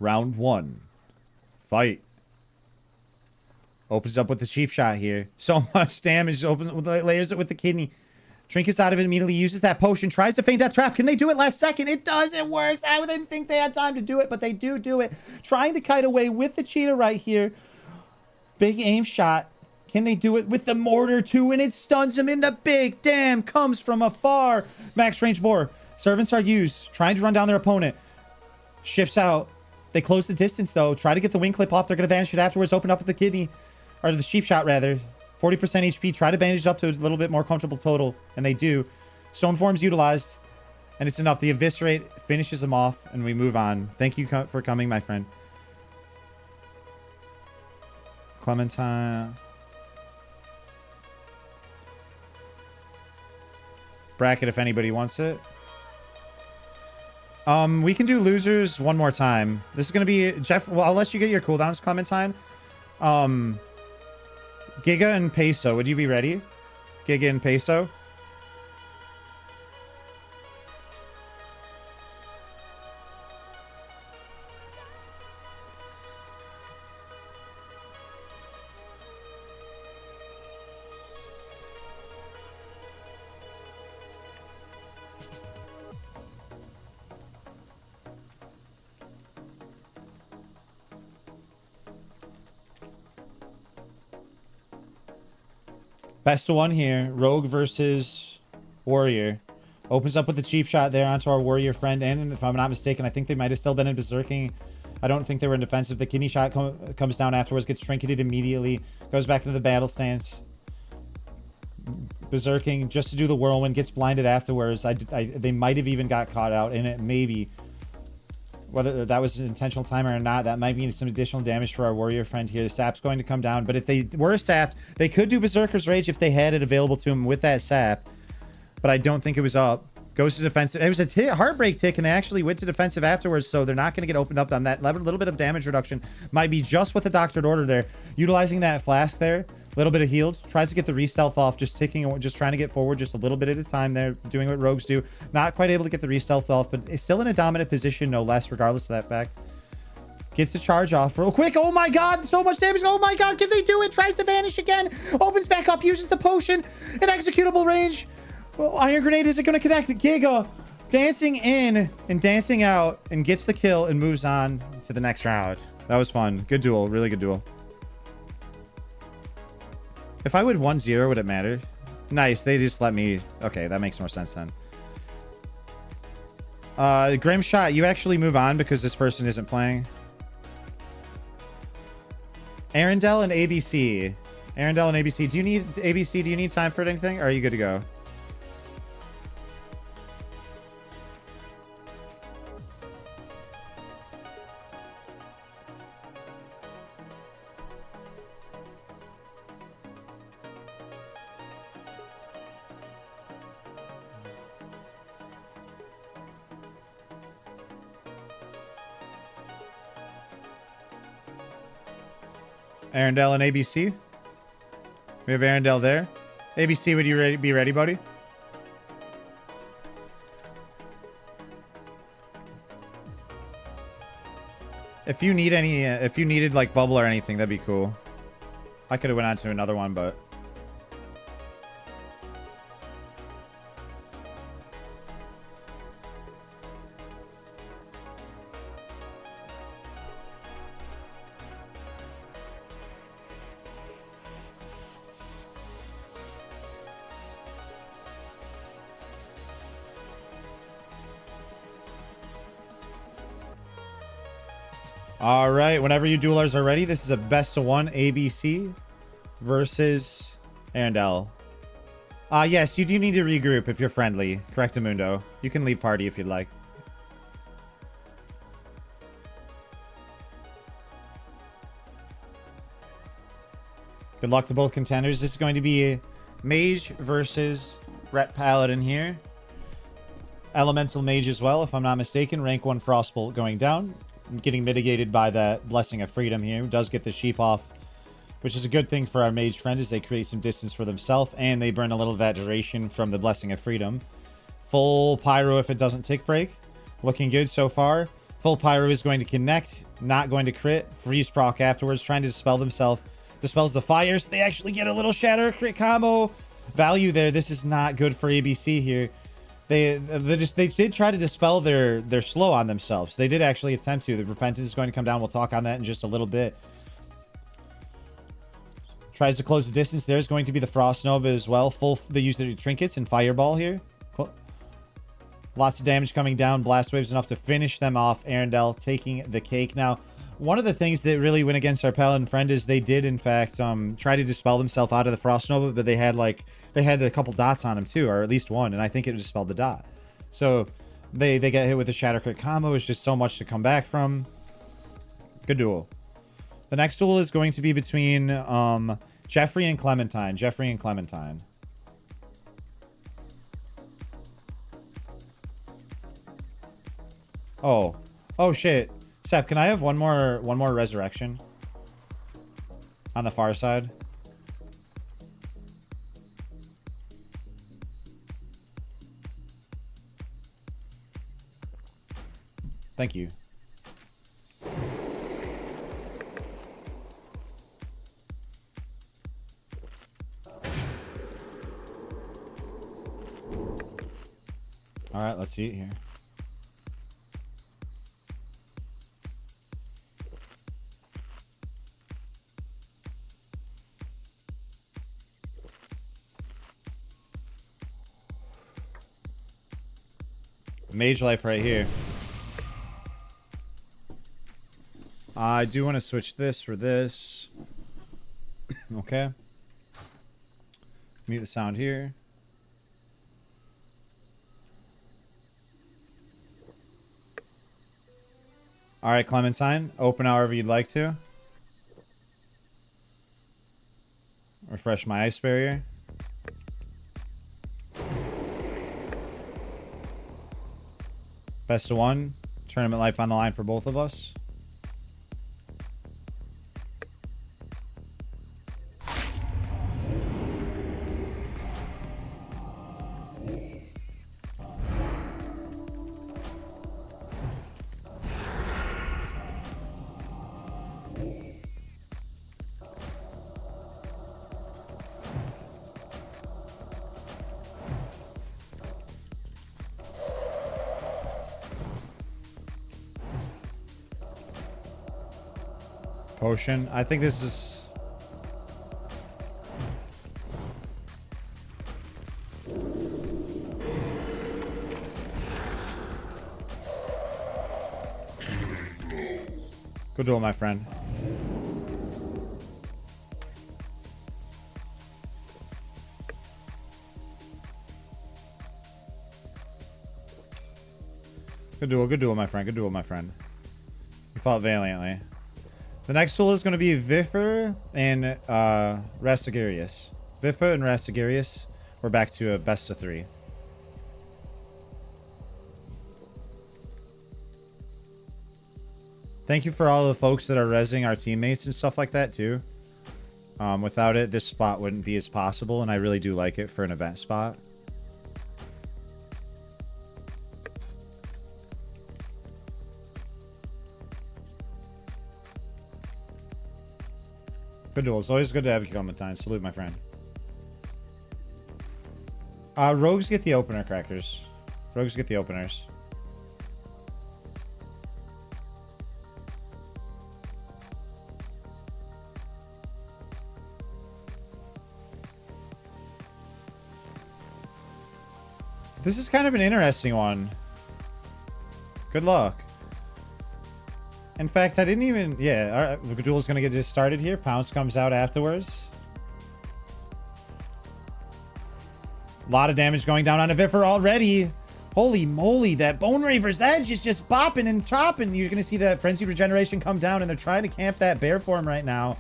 Round one. Fight. Opens up with the cheap shot here. So much damage. Layers it with the kidney. Trinkets out of it immediately, uses that potion, tries to feign death trap. Can they do it last second? It does, it works. I didn't think they had time to do it, but they do it. Trying to kite away with the cheetah right here. Big aim shot. Can they do it with the mortar too? And it stuns him in the big damn, comes from afar. Max range boar. Servants are used, trying to run down their opponent. Shifts out. They close the distance, though. Try to get the wing clip off. They're going to vanish it afterwards. Open up with the kidney. Or the sheep shot, rather. 40% HP. Try to bandage up to a little bit more comfortable total. And they do. Stone form's utilized. And it's enough. The eviscerate finishes them off. And we move on. Thank you for coming, my friend. Clementine. Bracket if anybody wants it. We can do losers one more time. This is going to be... Jeff, well, unless you get your cooldowns, Clementine. Giga and Peso. Would you be ready? Giga and Peso. Best of one here. Rogue versus Warrior. Opens up with the cheap shot there onto our Warrior friend. And if I'm not mistaken, I think they might have still been in Berserking. I don't think they were in defensive. The kidney shot comes down afterwards. Gets trinketed immediately. Goes back into the battle stance. Berserking just to do the whirlwind. Gets blinded afterwards. They might have even got caught out in it. Maybe. Whether that was an intentional timer or not, that might mean some additional damage for our Warrior friend here. The sap's going to come down, but if they were sapped, they could do Berserker's Rage if they had it available to them with that sap. But I don't think it was up. Goes to defensive. It was a heartbreak tick, and they actually went to defensive afterwards, so they're not going to get opened up on that. Little bit of damage reduction might be just what the doctored order there. Utilizing that flask there. A little bit of healed. Tries to get the re-stealth off. Just trying to get forward just a little bit at a time there. Doing what rogues do. Not quite able to get the re-stealth off, but it's still in a dominant position, no less, regardless of that fact. Gets the charge off real quick. Oh my god, so much damage. Oh my god, can they do it? Tries to vanish again. Opens back up, uses the potion. An executable range. Well, Iron Grenade isn't going to connect. Giga dancing in and dancing out and gets the kill and moves on to the next round. That was fun. Good duel. Really good duel. If I would 1-0, would it matter? Nice. They just let me... Okay, that makes more sense then. Grim Shot, you actually move on because this person isn't playing. Arendelle and ABC. Arendelle and ABC. Do you need... ABC, do you need time for anything? Or are you good to go? Arendelle and ABC. We have Arendelle there. ABC, would you be ready, buddy? If you need any, if you needed like bubble or anything, that'd be cool. I could have went on to another one, but... All right, whenever you duelers are ready, this is a best of one ABC versus Arendelle. Yes, you do need to regroup if you're friendly. Correctamundo. You can leave party if you'd like. Good luck to both contenders. This is going to be Mage versus Ret Paladin here. Elemental Mage as well, if I'm not mistaken. Rank 1 Frostbolt going down. Getting mitigated by that Blessing of Freedom here. Does get the sheep off, which is a good thing for our mage friend as they create some distance for themselves and they burn a little of that duration from the Blessing of Freedom. Full Pyro if it doesn't tick break. Looking good so far. Full Pyro is going to connect, not going to crit. Freeze proc afterwards, trying to dispel themselves. Dispels the fires. They actually get a little shatter crit combo value there. This is not good for ABC here. They did try to dispel their slow on themselves. They did actually attempt to. The Repentance is going to come down. We'll talk on that in just a little bit. Tries to close the distance. There's going to be the Frost Nova as well. They use the trinkets and Fireball here. Lots of damage coming down. Blast waves enough to finish them off. Arendelle taking the cake. Now, one of the things that really went against our paladin friend is they did, in fact, try to dispel themselves out of the Frost Nova, but they had a couple dots on them too, or at least one, and I think it dispelled the dot. So they get hit with a Shatter Crit combo. It's just so much to come back from. Good duel. The next duel is going to be between Jeffrey and Clementine. Jeffrey and Clementine. Oh. Oh shit. Sep, can I have one more resurrection? On the far side. Thank you. All right, let's see it here. Mage life right here. I do want to switch this for this. Okay. Mute the sound here. All right, Clementine, open however you'd like to. Refresh my ice barrier. Best of one. Tournament life on the line for both of us. Potion. I think this is... Good duel, my friend. Good duel, my friend. Good duel, my friend. You fought valiantly. The next duel is going to be Viffer and Rastigarius. Viffer and Rastigarius. We're back to a best of 3. Thank you for all the folks that are rezzing our teammates and stuff like that too. Without it, this spot wouldn't be as possible, and I really do like it for an event spot. Good duel. It's always good to have you, Clementine. Salute, my friend. Rogues get the opener, Crackers. Rogues get the openers. This is kind of an interesting one. Good luck. In fact, I didn't even... Yeah, all right, the duel is going to get just started here. Pounce comes out afterwards. A lot of damage going down on a Viffer already. Holy moly, that Bone Raver's Edge is just bopping and chopping. You're going to see that Frenzied Regeneration come down, and they're trying to camp that bear form right now.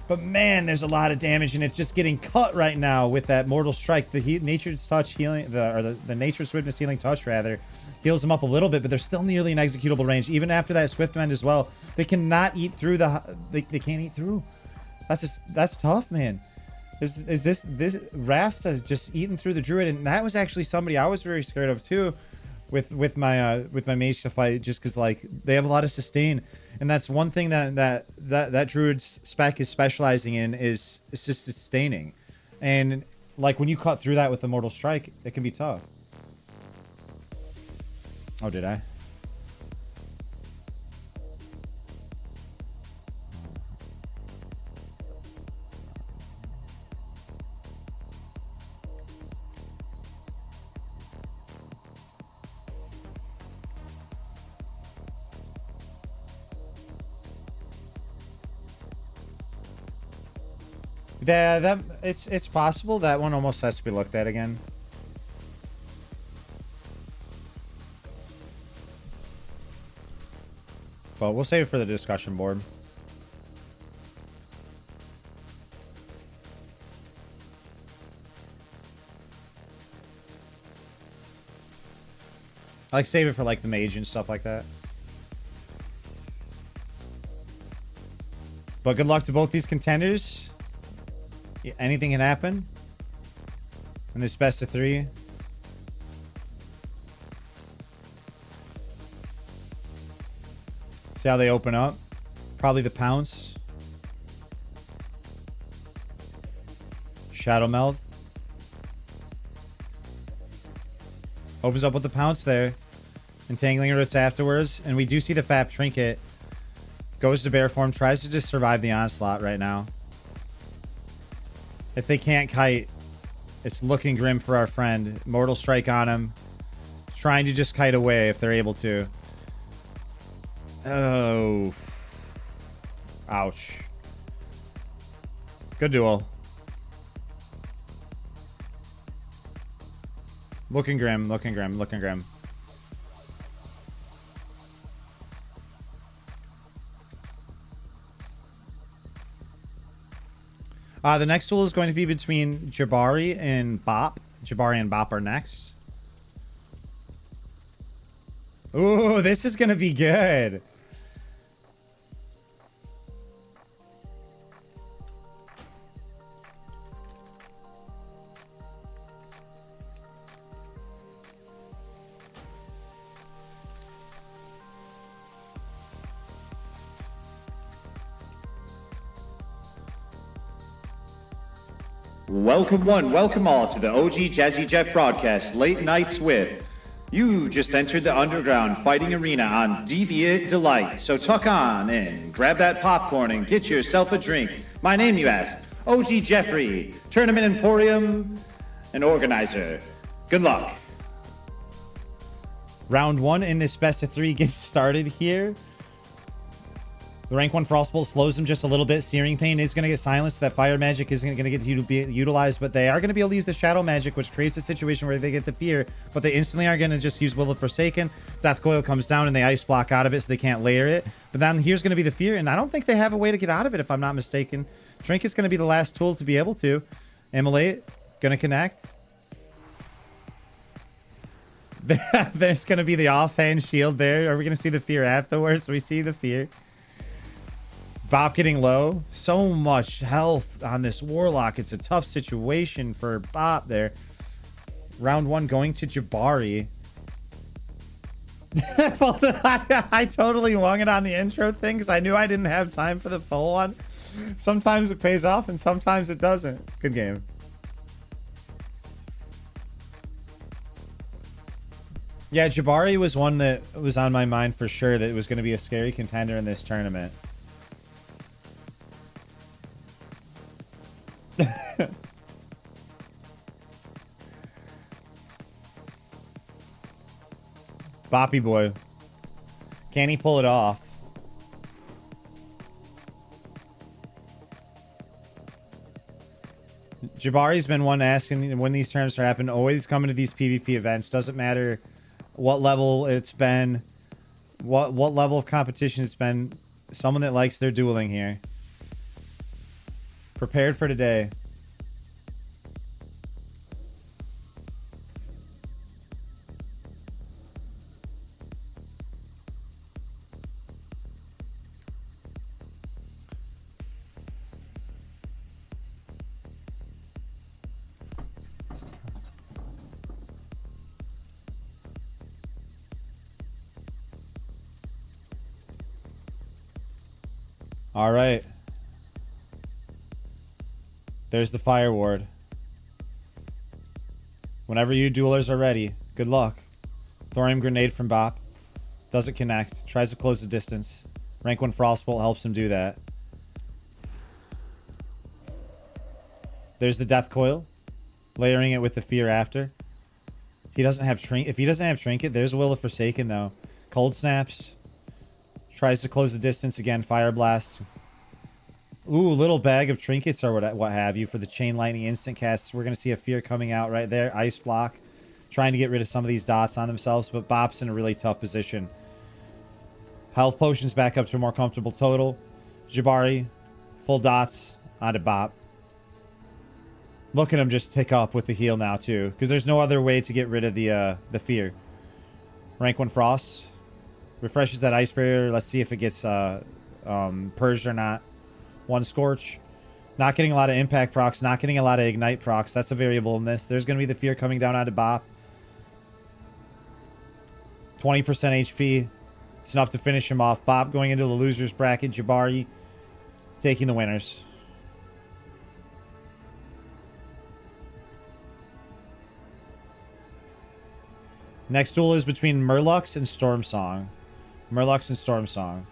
But man, there's a lot of damage, and it's just getting cut right now with that Mortal Strike. The Nature's Touch healing... The Nature's Swiftness healing touch, rather. Heals them up a little bit, but they're still nearly in executable range. Even after that Swift Mend as well. They cannot eat through the... They can't eat through. That's tough, man. This Rasta just eating through the Druid, and that was actually somebody I was very scared of too, with my mage to fight, just because like they have a lot of sustain, and that's one thing that Druid's spec is specializing in is just sustaining, and like when you cut through that with the Mortal Strike, it can be tough. Oh, did I? That it's possible that one almost has to be looked at again. But we'll save it for the discussion board. I like save it for like the mage and stuff like that. But good luck to both these contenders. Anything can happen in this best of 3. See how they open up. Probably the pounce. Shadow Meld. Opens up with the pounce there. Entangling Roots afterwards. And we do see the FAP Trinket. Goes to bear form. Tries to just survive the onslaught right now. If they can't kite, it's looking grim for our friend. Mortal Strike on him. Trying to just kite away if they're able to. Oh. Ouch. Good duel. Looking grim, looking grim, looking grim. The next duel is going to be between Jabari and Bop. Jabari and Bop are next. Ooh, this is going to be good. Welcome one, welcome all to the OG Jazzy Jeff broadcast, Late Nights with. You just entered the underground fighting arena on Deviate Delight, so tuck on in, grab that popcorn and get yourself a drink. My name, you ask, OG Jeffrey, Tournament Emporium and organizer. Good luck. Round 1 in this best of 3 gets started here. The rank 1 Frostbolt slows him just a little bit. Searing Pain is going to get silenced. That fire magic isn't going to get utilized, but they are going to be able to use the shadow magic, which creates a situation where they get the fear, but they instantly are going to just use Will of Forsaken. Death Coil comes down and they ice block out of it, so they can't layer it. But then here's going to be the fear, and I don't think they have a way to get out of it, if I'm not mistaken. Trinket's going to be the last tool to be able to. Immolate, going to connect. There's going to be the offhand shield there. Are we going to see the fear afterwards? We see the fear. Bop getting low. So much health on this Warlock. It's a tough situation for Bop there. Round 1 going to Jabari. I totally wung it on the intro thing because I knew I didn't have time for the full one. Sometimes it pays off and sometimes it doesn't. Good game. Yeah, Jabari was one that was on my mind for sure that it was going to be a scary contender in this tournament. Boppy boy. Can he pull it off? Jabari's been one asking when these tournaments are happening. Always coming to these PvP events. Doesn't matter what level it's been. What level of competition it's been. Someone that likes their dueling here. Prepared for today. All right. There's the fire ward. Whenever you duelers are ready, good luck. Thorium grenade from Bop. Doesn't connect. Tries to close the distance. Rank 1 Frostbolt helps him do that. There's the death coil. Layering it with the fear after. He doesn't have if he doesn't have trinket, there's Will of Forsaken though. Cold snaps. Tries to close the distance again. Fire blast. Ooh, little bag of trinkets or what have you for the chain lightning instant casts. We're going to see a fear coming out right there. Ice block. Trying to get rid of some of these dots on themselves, but Bop's in a really tough position. Health potions back up to a more comfortable total. Jabari, full dots onto Bop. Look at him just tick up with the heal now too, because there's no other way to get rid of the fear. Rank 1 Frost. Refreshes that ice barrier. Let's see if it gets purged or not. 1 Scorch. Not getting a lot of impact procs. Not getting a lot of ignite procs. That's a variable in this. There's going to be the fear coming down onto Bop. 20% HP. It's enough to finish him off. Bop going into the loser's bracket. Jabari taking the winners. Next duel is between Murlocs and Stormsong. Murlocs and Stormsong.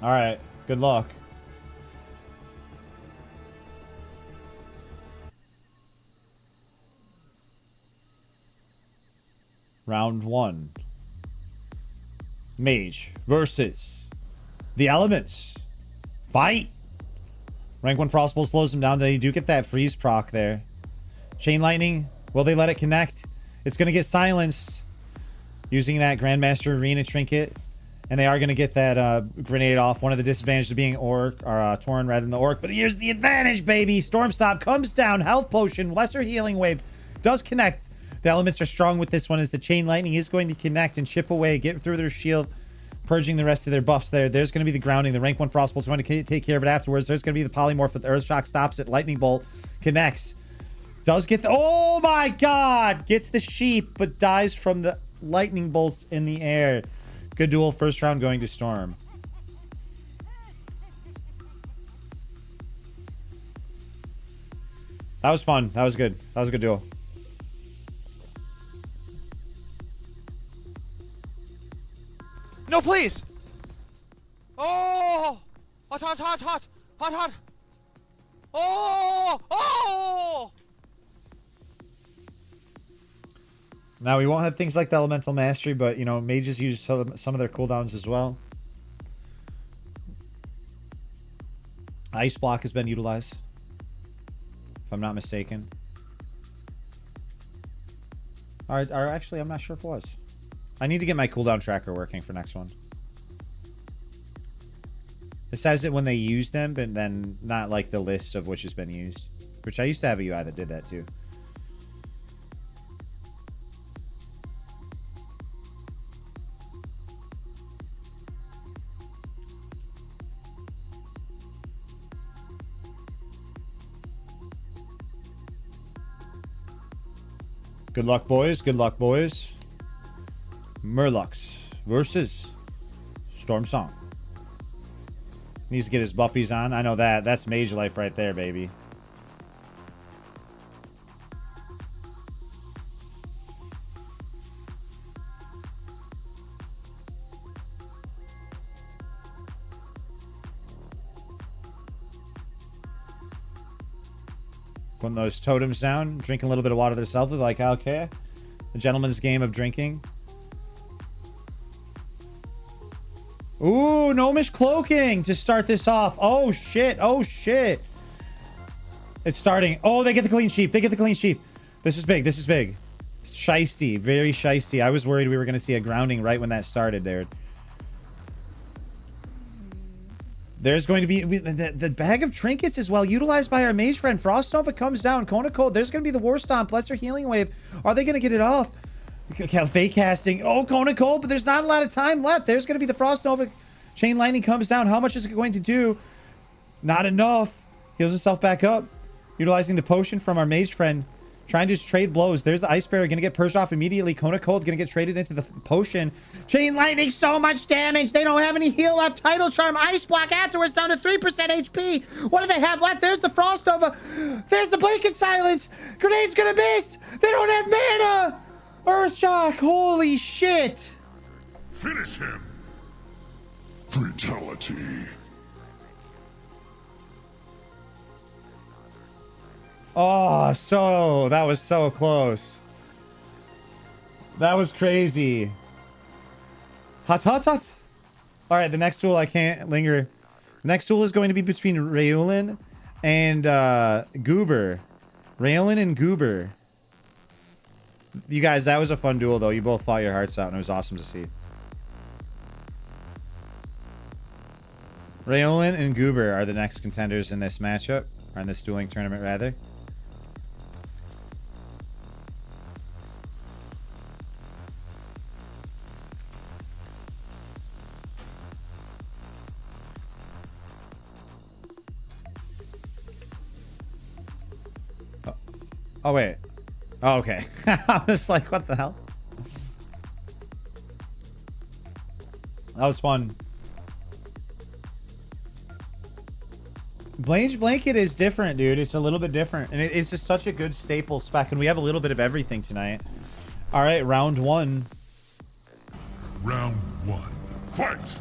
All right. Good luck. Round 1. Mage versus the elements. Fight! Rank 1 Frostbolt slows them down. They do get that freeze proc there. Chain Lightning. Will they let it connect? It's going to get silenced using that Grandmaster Arena trinket. And they are going to get that grenade off. One of the disadvantages of being Orc or Tauren rather than the Orc. But here's the advantage, baby. Stormstop comes down. Health Potion. Lesser Healing Wave. Does connect. The elements are strong with this one as the Chain Lightning is going to connect and chip away. Get through their shield. Purging the rest of their buffs there. There's going to be the grounding. The rank 1 Frostbolt's going to take care of it afterwards. There's going to be the Polymorph with Earth Shock. Stops it. Lightning Bolt. Connects. Does get the... Oh my god! Gets the sheep, but dies from the lightning bolts in the air. Good duel. First round going to Storm. That was fun. That was good. That was a good duel. No, please! Oh! Hot, hot, hot, hot! Hot, hot! Oh! Oh! Now, we won't have things like the Elemental Mastery, but, you know, mages use some of their cooldowns as well. Ice Block has been utilized, if I'm not mistaken. Or actually, I'm not sure if it was. I need to get my cooldown tracker working for next one. It says it when they use them, but then not like the list of which has been used. Which I used to have a UI that did that too. Good luck, boys. Good luck, boys. Murlocs versus Stormsong. Needs to get his buffies on. I know that. That's Mage Life right there, baby. Putting those totems down. Drinking a little bit of water themselves. Like, okay. The gentleman's game of drinking. Ooh, Gnomish Cloaking to start this off. Oh, shit. Oh, shit. It's starting. Oh, they get the clean sheep. They get the clean sheep. This is big. This is big. Shiesty. Very shiesty. I was worried we were going to see a grounding right when that started there. There's going to be... The bag of trinkets is well utilized by our mage friend. Frost Nova comes down. Kona Cold. There's going to be the War Stomp. Lesser Healing Wave. Are they going to get it off? Fake casting. Oh, Kona Cold, but there's not a lot of time left. There's going to be the Frost Nova. Chain Lightning comes down. How much is it going to do? Not enough. Heals himself back up. Utilizing the potion from our mage friend. Trying to just trade blows. There's the Ice Bearer. Going to get purged off immediately. Kona Cold going to get traded into the potion. Chain Lightning, so much damage. They don't have any heal left. Tidal Charm, Ice Block afterwards down to 3% HP. What do they have left? There's the Frost Nova. There's the Blanket Silence. Grenade's going to miss. They don't have mana. Earth Shock. Holy shit. Finish him. Fatality. Oh, that was so close. That was crazy. Hot, hot, hot. All right, the next duel, I can't linger. The next duel is going to be between Rayulin and Goober. Rayulin and Goober. You guys, that was a fun duel, though. You both fought your hearts out, and it was awesome to see. Rayulin and Goober are the next contenders in this matchup, or in this dueling tournament, rather. Oh, wait. Oh, okay. I was like, what the hell? That was fun. Blange Blanket is different, dude. It's a little bit different. And it's just such a good staple spec. And we have a little bit of everything tonight. All right, round one. Round one. Fight!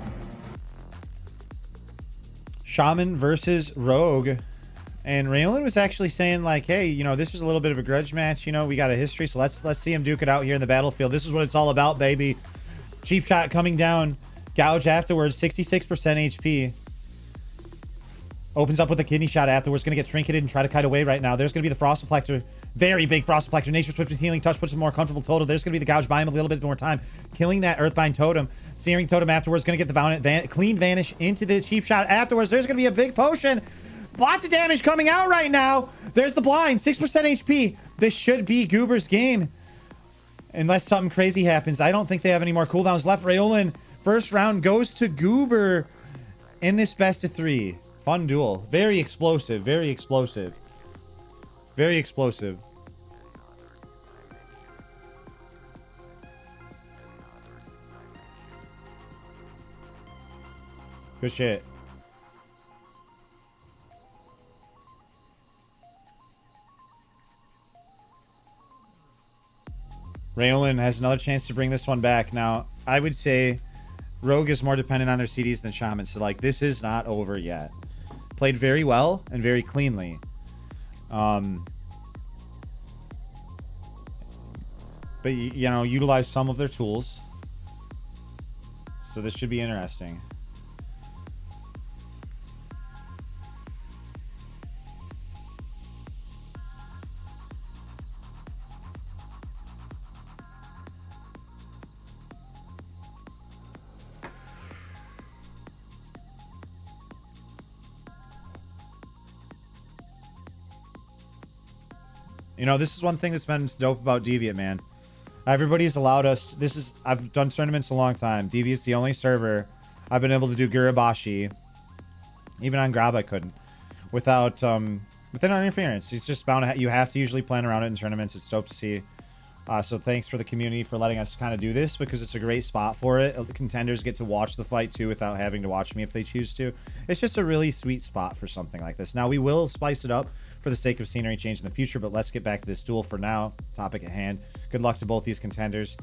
Shaman versus Rogue. And Raylan was actually saying, like, hey, you know, this was a little bit of a grudge match. You know, we got a history, so let's see him duke it out here in the battlefield. This is what it's all about, baby. Cheap shot coming down. Gouge afterwards, 66% HP. Opens up with a kidney shot afterwards. Going to get trinketed and try to kite away right now. There's going to be the Frost Reflector. Very big Frost Reflector. Nature Swift with Healing Touch puts him more comfortable total. There's going to be the Gouge. Buy him a little bit more time. Killing that Earthbind Totem. Searing Totem afterwards. Going to get the clean Vanish into the cheap shot afterwards. There's going to be a big potion. Lots of damage coming out right now. There's the blind. 6% HP. This should be Goober's game. Unless something crazy happens. I don't think they have any more cooldowns left. Rayolin, first round goes to Goober in this best of three. Fun duel. Very explosive. Very explosive. Very explosive. Good shit. Rayolin has another chance to bring this one back. Now, I would say Rogue is more dependent on their CDs than Shaman. So, like, this is not over yet. Played very well and very cleanly. But, you know, utilize some of their tools. So this should be interesting. You know, this is one thing that's been dope about Deviate, man. Everybody's allowed us. I've done tournaments a long time. Deviate's the only server I've been able to do Gurubashi. Even on Grab, I couldn't. Without interference. It's just bound to you have to usually plan around it in tournaments. It's dope to see. So thanks for the community for letting us kind of do this, because it's a great spot for it. The contenders get to watch the fight too without having to watch me if they choose to. It's just a really sweet spot for something like this. Now, we will spice it up for the sake of scenery change in the future, but let's get back to this duel for now. Topic at hand. Good luck to both these contenders.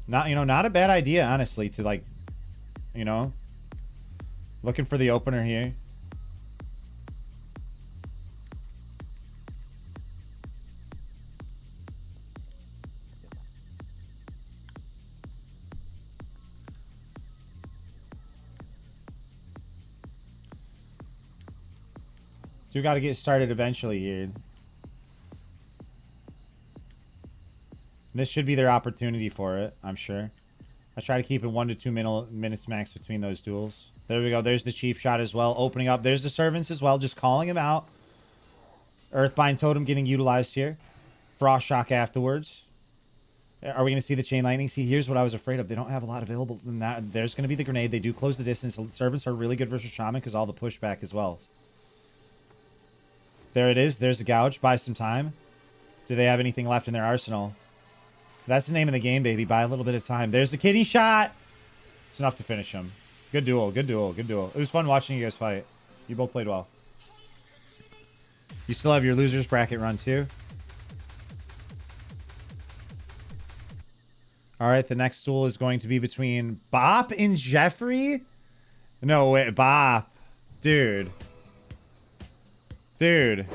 Not a bad idea, honestly, to, like, you know, looking for the opener here. So we got to get started eventually here. This should be their opportunity for it, I'm sure. I try to keep it 1 to 2 minutes max between those duels. There we go. There's the cheap shot as well. Opening up. There's the servants as well. Just calling him out. Earthbind Totem getting utilized here. Frost Shock afterwards. Are we going to see the Chain Lightning? See, here's what I was afraid of. They don't have a lot available. There's going to be the grenade. They do close the distance. The servants are really good versus Shaman because all the pushback as well. There it is. There's a Gouge. Buy some time. Do they have anything left in their arsenal? That's the name of the game, baby. Buy a little bit of time. There's the kidney shot. It's enough to finish him. Good duel. Good duel. Good duel. It was fun watching you guys fight. You both played well. You still have your losers bracket run too? All right, the next duel is going to be between Bop and Jeffrey. No, wait, Bop. Dude. Dude.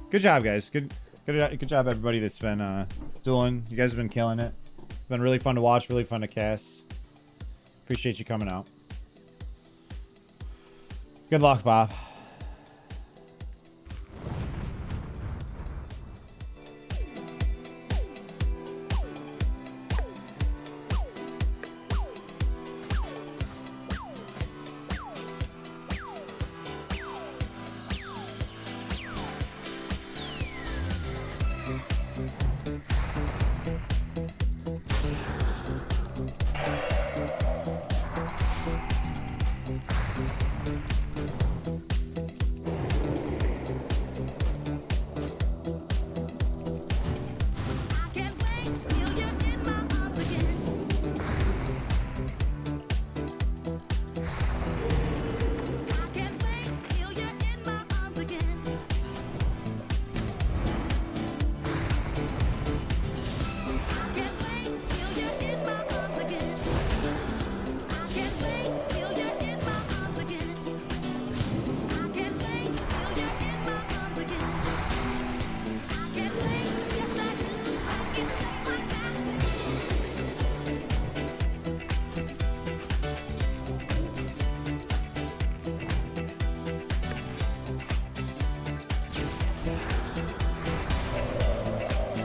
Good job, guys. Good job, everybody that's been dueling. You guys have been killing it. It's been really fun to watch, really fun to cast. Appreciate you coming out. Good luck, Bob.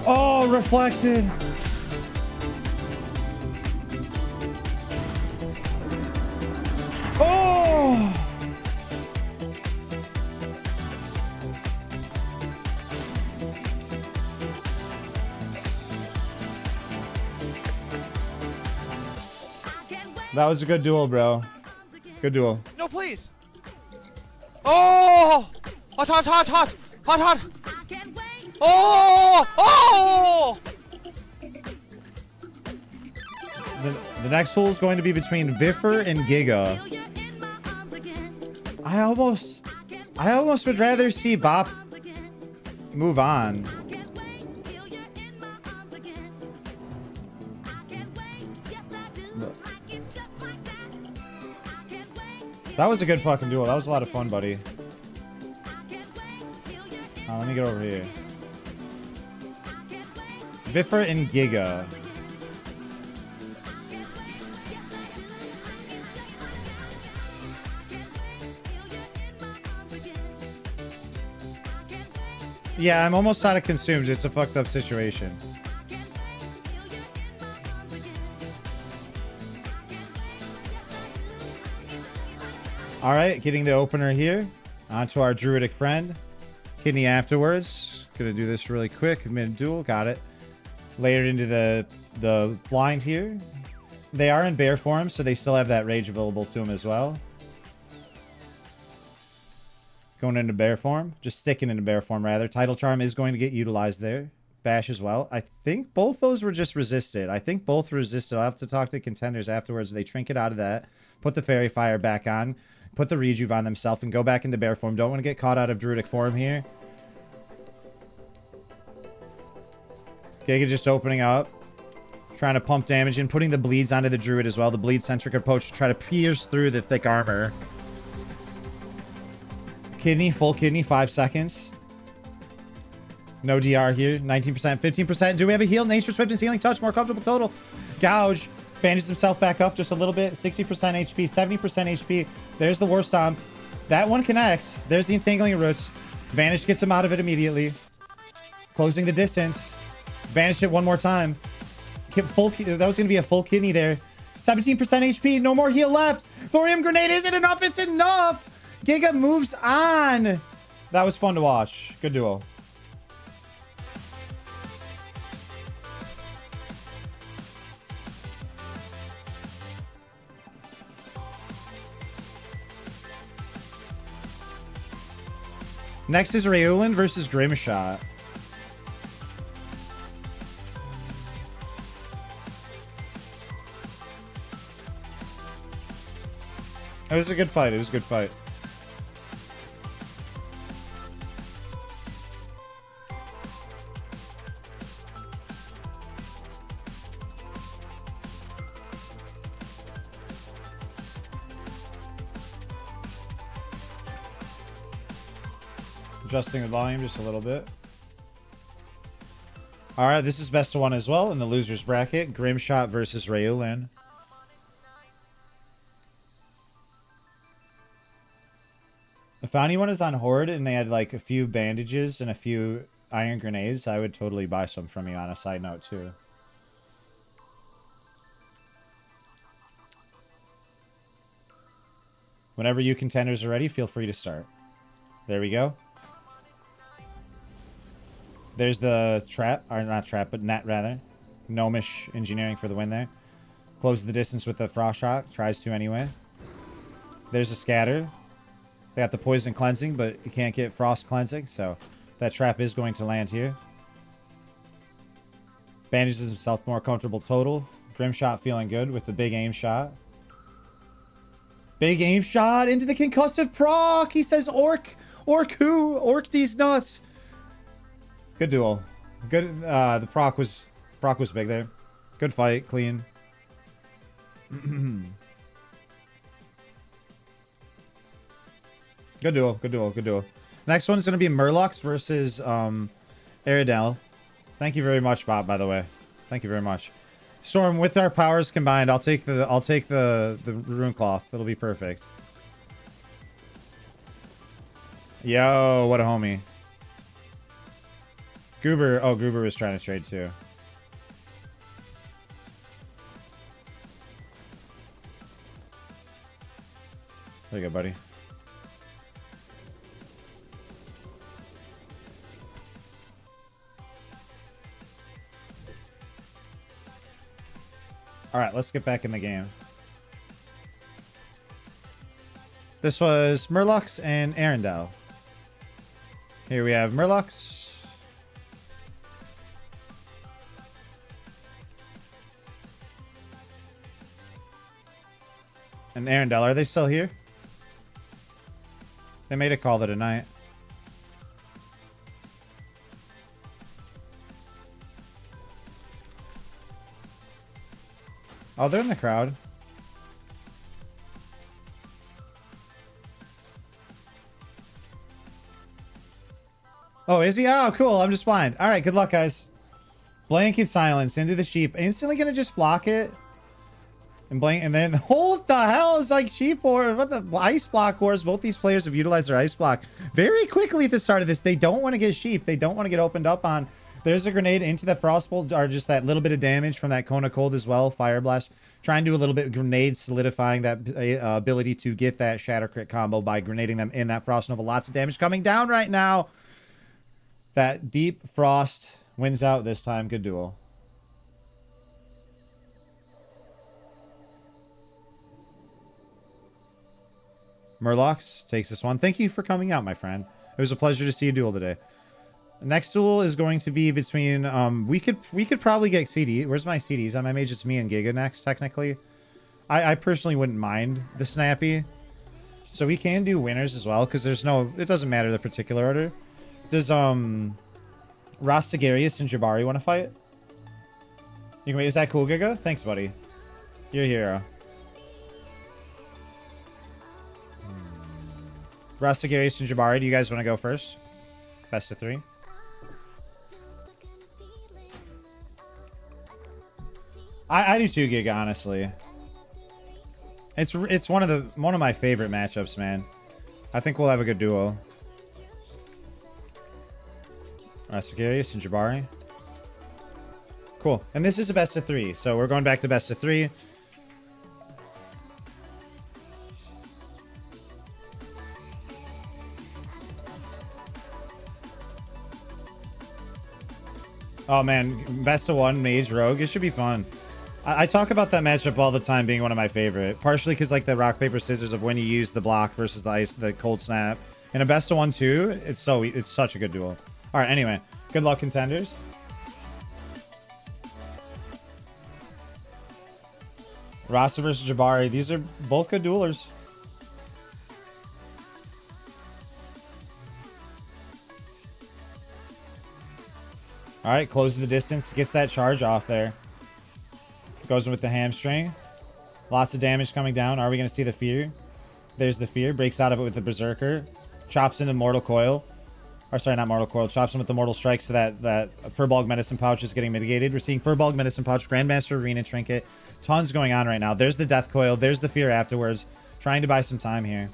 Oh, reflected. Oh. That was a good duel, bro. Good duel. No, please. Oh! Hot, hot, hot, hot, hot, hot. Oh! Oh! The next duel is going to be between Viffer and Giga. I almost would rather see Bop move on. That was a good fucking duel. That was a lot of fun, buddy. Let me get over here. Viffer and Giga. Yeah, I'm almost out of consumed. It's a fucked up situation. All right, getting the opener here. Onto our druidic friend. Kidney afterwards. Gonna do this really quick. Mid-duel. Got it. Layered into the blind here. They are in bear form, so they still have that rage available to them as well. Going into bear form. Just sticking into bear form, rather. Tidal Charm is going to get utilized there. Bash as well. I think both those were just resisted. I think both were resisted. I'll have to talk to contenders afterwards. They trinket out of that. Put the Fairy Fire back on. Put the Rejuve on themselves and go back into bear form. Don't want to get caught out of druidic form here. Giga just opening up. Trying to pump damage and putting the bleeds onto the druid as well. The bleed-centric approach to try to pierce through the thick armor. Kidney, full kidney, 5 seconds. No DR here. 19%, 15%. Do we have a heal? Nature Swift is healing touch. More comfortable total. Gouge. Bandages himself back up just a little bit. 60% HP, 70% HP. There's the War Stomp. That one connects. There's the Entangling Roots. Vanish gets him out of it immediately. Closing the distance. Vanish it one more time. That was going to be a full kidney there. 17% HP. No more heal left. Thorium Grenade isn't enough. It's enough. Giga moves on. That was fun to watch. Good duo. Next is Rayulin versus Grimshot. It was a good fight. It was a good fight. Adjusting the volume just a little bit. All right, this is best of one as well in the losers bracket. Grimshot versus Rayulin. If anyone is on Horde and they had like a few bandages and a few iron grenades, I would totally buy some from you on a side note too. Whenever you contenders are ready, feel free to start. There we go. There's the trap, or not trap, but net rather. Gnomish engineering for the win there. Closes the distance with the frost shock. Tries to anyway. There's a scatter. They got the poison cleansing, but you can't get frost cleansing, so that trap is going to land here. Bandages himself more comfortable total. Grimshot feeling good with the big aim shot. Big aim shot into the concussive proc. He says orc. Orc who? Orc these nuts. Good duel. Good. The proc was big there. Good fight. Clean. Good duel. Good duel. Good duel. Next one is going to be Murlocs versus Aerodel. Thank you very much, Bob, by the way. Thank you very much. Storm, with our powers combined, I'll take the rune cloth. It'll be perfect. Yo, what a homie. Goober, oh, Goober was trying to trade too. There you go, buddy. All right, let's get back in the game. This was Murlocs and Arendelle. Here we have Murlocs. And Arendelle, are they still here? They made a call it a night. Oh, they're in the crowd. Oh, is he? Oh, cool. I'm just blind. All right, good luck, guys. Blanket silence into the sheep. Instantly gonna just block it. And blank, and then what the hell is like sheep or what the ice block wars? Both these players have utilized their ice block very quickly at the start of this. They don't want to get sheep. They don't want to get opened up on. There's a grenade into the frostbolt, or just that little bit of damage from that cone of cold as well. Fire blast. Trying to do a little bit of grenade solidifying that ability to get that shatter crit combo by grenading them in that frost nova. Lots of damage coming down right now. That deep frost wins out this time. Good duel. Murlocs takes this one. Thank you for coming out, my friend. It was a pleasure to see you duel today. Next duel is going to be between we could probably get CD. Where's my CDs? I mage it's me and Giga next, technically. I personally wouldn't mind the snappy. So we can do winners as well, because there's no, it doesn't matter the particular order. Does Rastagarius and Jabari want to fight? You can wait, is that cool, Giga? Thanks, buddy. You're a hero. Rastagarius and Jabari, do you guys want to go first? Best of 3. I do too, Giga, honestly. It's one of my favorite matchups, man. I think we'll have a good duo. Rastagarius and Jabari. Cool. And this is a best of 3, so we're going back to best of 3. Oh man, best of 1 mage rogue. It should be fun. I talk about that matchup all the time being one of my favorite, partially because like the rock paper scissors of when you use the block versus the cold snap. In a best of 1 too, it's such a good duel. All right, anyway, good luck, contenders. Rasta versus Jabari. These are both good duelers. All right, closes the distance, gets that charge off there. Goes with the hamstring. Lots of damage coming down. Are we going to see the fear? There's the fear. Breaks out of it with the berserker. Chops into mortal coil. Or sorry, not Mortal Coil. Chops him with the Mortal Strike so that Furball Medicine Pouch is getting mitigated. We're seeing Furball Medicine Pouch, Grandmaster Arena Trinket. Tons going on right now. There's the Death Coil. There's the Fear afterwards. Trying to buy some time here.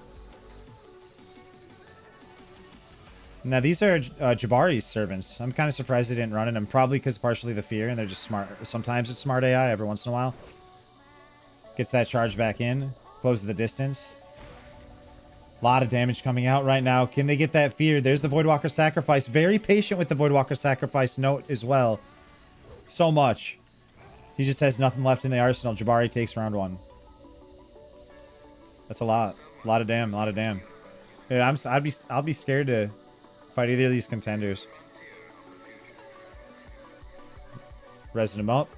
Now, these are Jabari's servants. I'm kind of surprised they didn't run in them. Probably because partially the Fear, and they're just smart. Sometimes it's smart AI every once in a while. Gets that charge back in. Closes the distance. A lot of damage coming out right now. Can they get that Fear? There's the Voidwalker Sacrifice. Very patient with the Voidwalker Sacrifice note as well. So much. He just has nothing left in the arsenal. Jabari takes round 1. That's a lot. A lot of damn. A lot of damn. Yeah, I'll be scared to fight either of these contenders. Resin him up.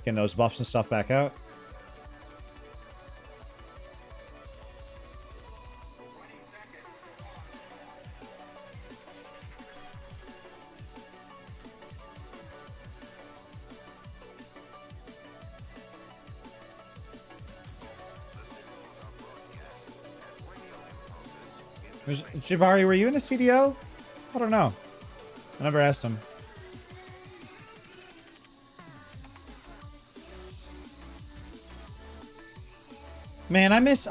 Getting those buffs and stuff back out. Jabari, were you in the CDO? I don't know. I never asked him. Man, I wish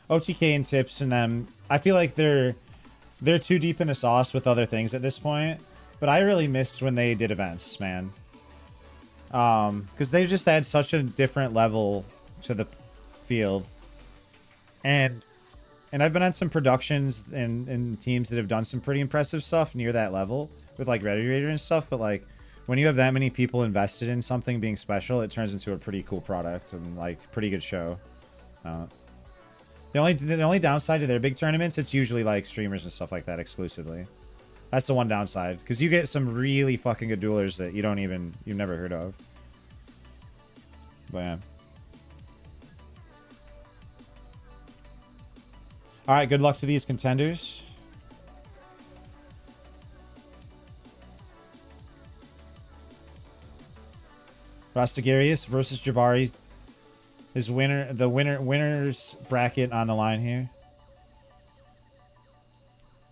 OTK and Tips and them. I feel like they're too deep in the sauce with other things at this point. But I really missed when they did events, man. Because they just add such a different level to the field. And I've been on some productions and teams that have done some pretty impressive stuff near that level with like Radiator and stuff. But like when you have that many people invested in something being special, it turns into a pretty cool product and like pretty good show. The only downside to their big tournaments, it's usually like streamers and stuff like that exclusively. That's the one downside because you get some really fucking good duelers that you've never heard of. But yeah. All right, good luck to these contenders. Rastagarius versus Jabari. The winner's bracket on the line here.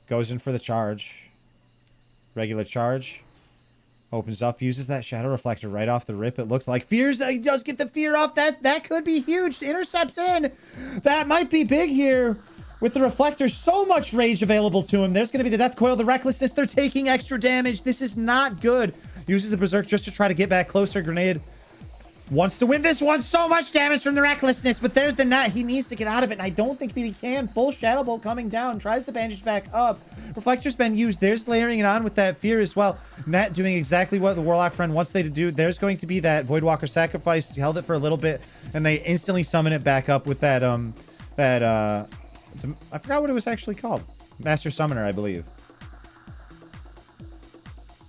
Goes in for the charge. Regular charge. Opens up, uses that Shadow Reflector right off the rip. It looks like Fears. He does get the Fear off. That could be huge. Intercepts in. That might be big here. With the Reflector, so much rage available to him. There's going to be the Death Coil, the Recklessness. They're taking extra damage. This is not good. Uses the Berserk just to try to get back closer. Grenade wants to win this one. So much damage from the Recklessness, but there's the net. He needs to get out of it, and I don't think that he can. Full Shadow Bolt coming down. Tries to bandage back up. Reflector's been used. There's layering it on with that Fear as well. Net doing exactly what the Warlock friend wants they to do. There's going to be that Voidwalker Sacrifice. He held it for a little bit, and they instantly summon it back up with that, I forgot what it was actually called. Master Summoner, I believe.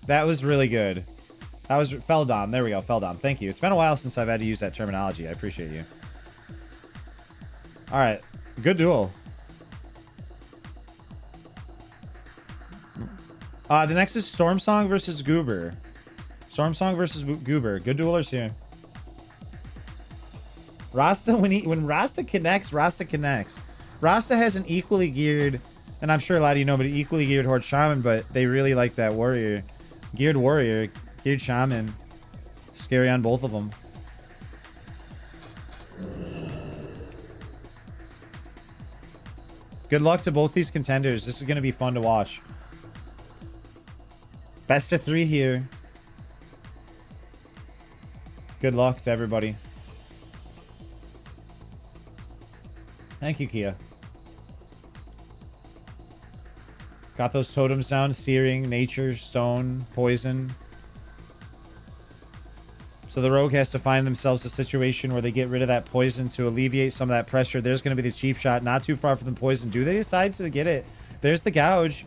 That was really good. That was Feldom. There we go. Feldom. Thank you. It's been a while since I've had to use that terminology. I appreciate you. All right. Good duel. The next is Stormsong versus Goober. Stormsong versus Goober. Good duelers here. Rasta, when Rasta connects, Rasta connects. Rasta has an equally geared, and I'm sure a lot of you know, but equally geared Horde Shaman, but they really like that warrior. Geared warrior, geared shaman. Scary on both of them. Good luck to both these contenders. This is going to be fun to watch. Best of 3 here. Good luck to everybody. Thank you, Kia. Got those totems down. Searing, Nature, Stone, Poison. So the Rogue has to find themselves a situation where they get rid of that Poison to alleviate some of that pressure. There's going to be the cheap shot. Not too far from the Poison. Do they decide to get it? There's the Gouge.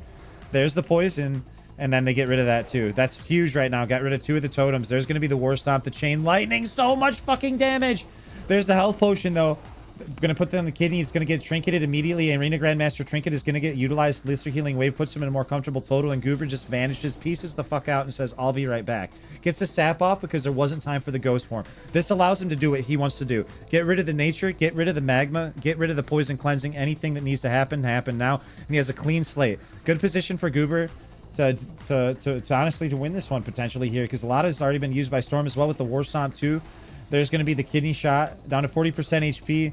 There's the Poison. And then they get rid of that too. That's huge right now. Got rid of 2 of the totems. There's going to be the War Stomp, the Chain Lightning. So much fucking damage. There's the Health Potion though. Gonna put them on the kidney. He's gonna get trinketed immediately. Arena Grandmaster Trinket is gonna get utilized. Lister Healing Wave puts him in a more comfortable total, and Goober just vanishes, pieces the fuck out, and says, I'll be right back. Gets the sap off because there wasn't time for the ghost form. This allows him to do what he wants to do. Get rid of the nature, get rid of the magma, get rid of the poison cleansing. Anything that needs to happen now. And he has a clean slate. Good position for Goober to honestly to win this one potentially here, because a lot has already been used by Storm as well with the War Stomp too. There's going to be the kidney shot down to 40% HP.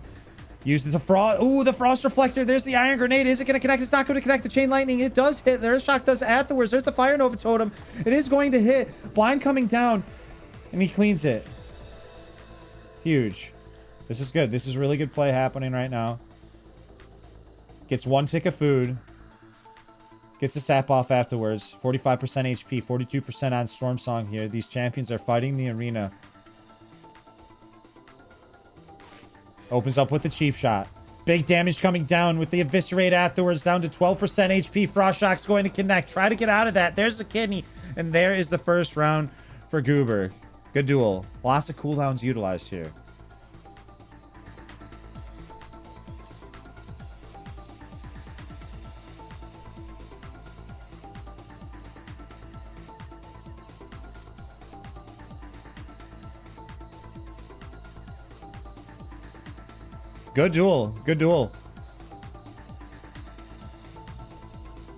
Uses the frost. Ooh, the frost reflector. There's the iron grenade. Is it going to connect? It's not going to connect. The chain lightning. It does hit. There's shock does afterwards. There's the fire nova totem. It is going to hit. Blind coming down, and he cleans it. Huge. This is good. This is really good play happening right now. Gets one tick of food. Gets the sap off afterwards. 45% HP. 42% on Storm Song here. These champions are fighting the arena. Opens up with the cheap shot. Big damage coming down with the eviscerate afterwards, down to 12% HP. Frost Shock's going to connect. Try to get out of that. There's the kidney. And there is the first round for Goober. Good duel. Lots of cooldowns utilized here. Good duel. Good duel.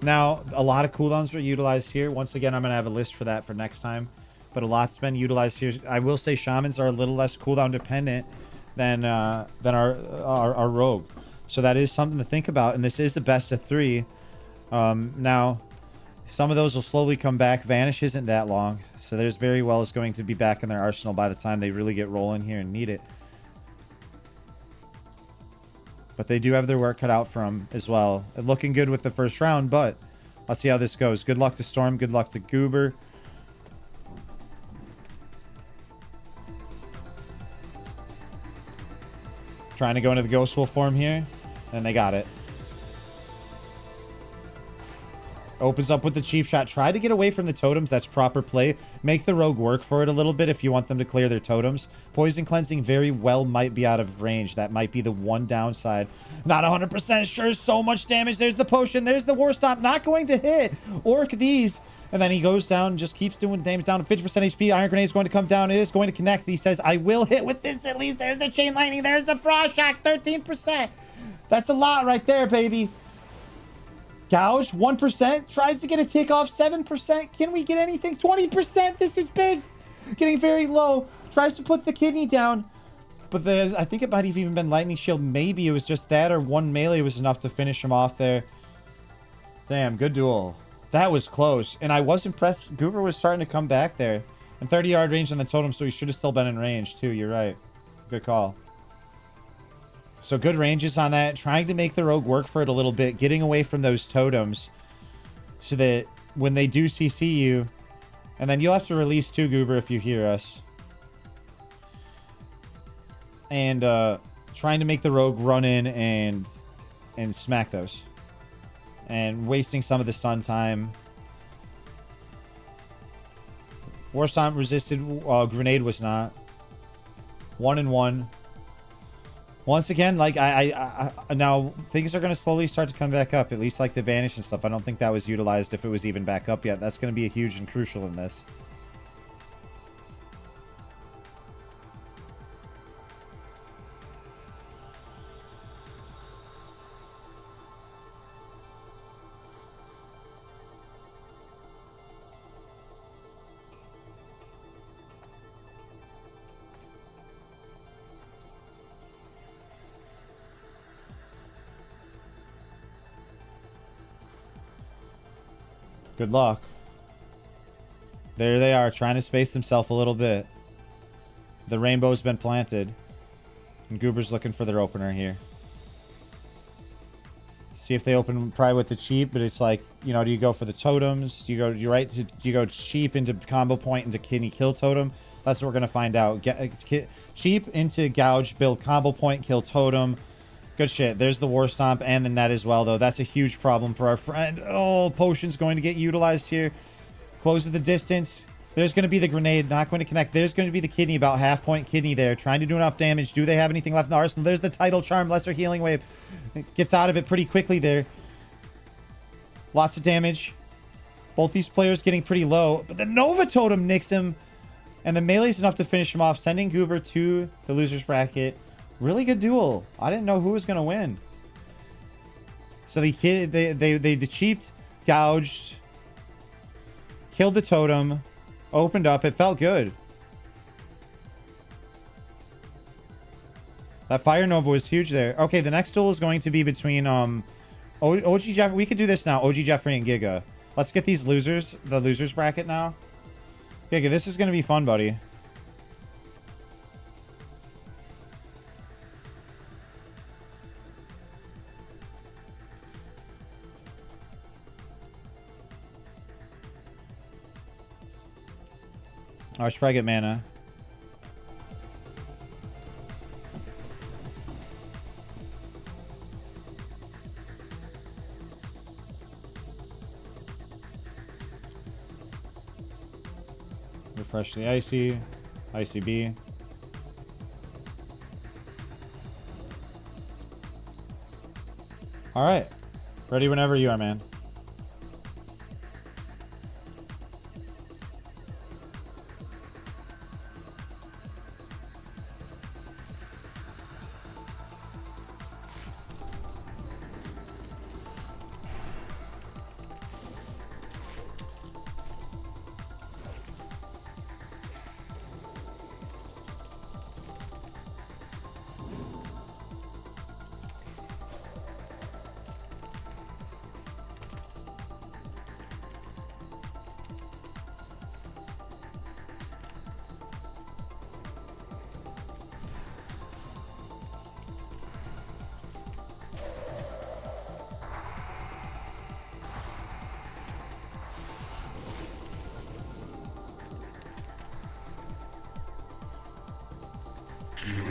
Now, a lot of cooldowns were utilized here. Once again, I'm going to have a list for that for next time. But a lot's been utilized here. I will say shamans are a little less cooldown dependent than our rogue. So that is something to think about. And this is the best of 3. Now, some of those will slowly come back. Vanish isn't that long. So there's very well is going to be back in their arsenal by the time they really get rolling here and need it. But they do have their work cut out for them as well. Looking good with the first round, but let's see how this goes. Good luck to Storm. Good luck to Goober. Trying to go into the Ghost Wolf form here. And they got it. Opens up with the cheap shot. Try to get away from the totems. That's proper play. Make the rogue work for it a little bit if you want them to clear their totems. Poison cleansing very well might be out of range. That might be the one downside. Not 100% sure. So much damage. There's the potion. There's the war stomp. Not going to hit. Orc these. And then he goes down and just keeps doing damage down to 50% HP. Iron Grenade is going to come down. It is going to connect. He says, I will hit with this at least. There's the chain lightning. There's the frost shock. 13%. That's a lot right there, baby. Gouge, 1%. Tries to get a tick off, 7%. Can we get anything? 20%. This is big. Getting very low. Tries to put the kidney down. But there's, I think it might have even been Lightning Shield. Maybe it was just that or one melee was enough to finish him off there. Damn, good duel. That was close. And I was impressed. Goober was starting to come back there. And 30-yard range on the totem, so he should have still been in range too. You're right. Good call. So good ranges on that. Trying to make the rogue work for it a little bit. Getting away from those totems. So that when they do CC you. And then you'll have to release too, Goober, if you hear us. And trying to make the rogue run in and smack those. And wasting some of the stun time. War Stomp resisted. Grenade was not. 1 and 1. Once again, like I now things are going to slowly start to come back up. At least like the vanish and stuff. I don't think that was utilized if it was even back up yet. That's going to be a huge and crucial in this. Good luck. There they are, trying to space themselves a little bit. The rainbow's been planted. And Goober's looking for their opener here. See if they open probably with the cheap, but it's like, you know, do you go for the totems? Do you go cheap into combo point into kidney kill totem? That's what we're gonna find out. Cheap into gouge, build combo point, kill totem. Good shit. There's the War Stomp and the net as well, though. That's a huge problem for our friend. Oh, potion's going to get utilized here. Close the distance. There's going to be the grenade, not going to connect. There's going to be the kidney, about half-point kidney there, trying to do enough damage. Do they have anything left in the arsenal? There's the title charm, lesser healing wave. It gets out of it pretty quickly there. Lots of damage. Both these players getting pretty low, but the Nova Totem nicks him, and the melee's enough to finish him off, sending Goober to the loser's bracket. Really good duel. I didn't know who was going to win. So they cheaped, gouged, killed the totem, opened up. It felt good. That Fire Nova was huge there. Okay, the next duel is going to be between OG Jeff. We could do this now. OG Jeffrey and Giga. Let's get these losers, the losers bracket now. Giga, this is going to be fun, buddy. I should probably get mana. Refresh the Icy. ICB. Alright. Ready whenever you are, man.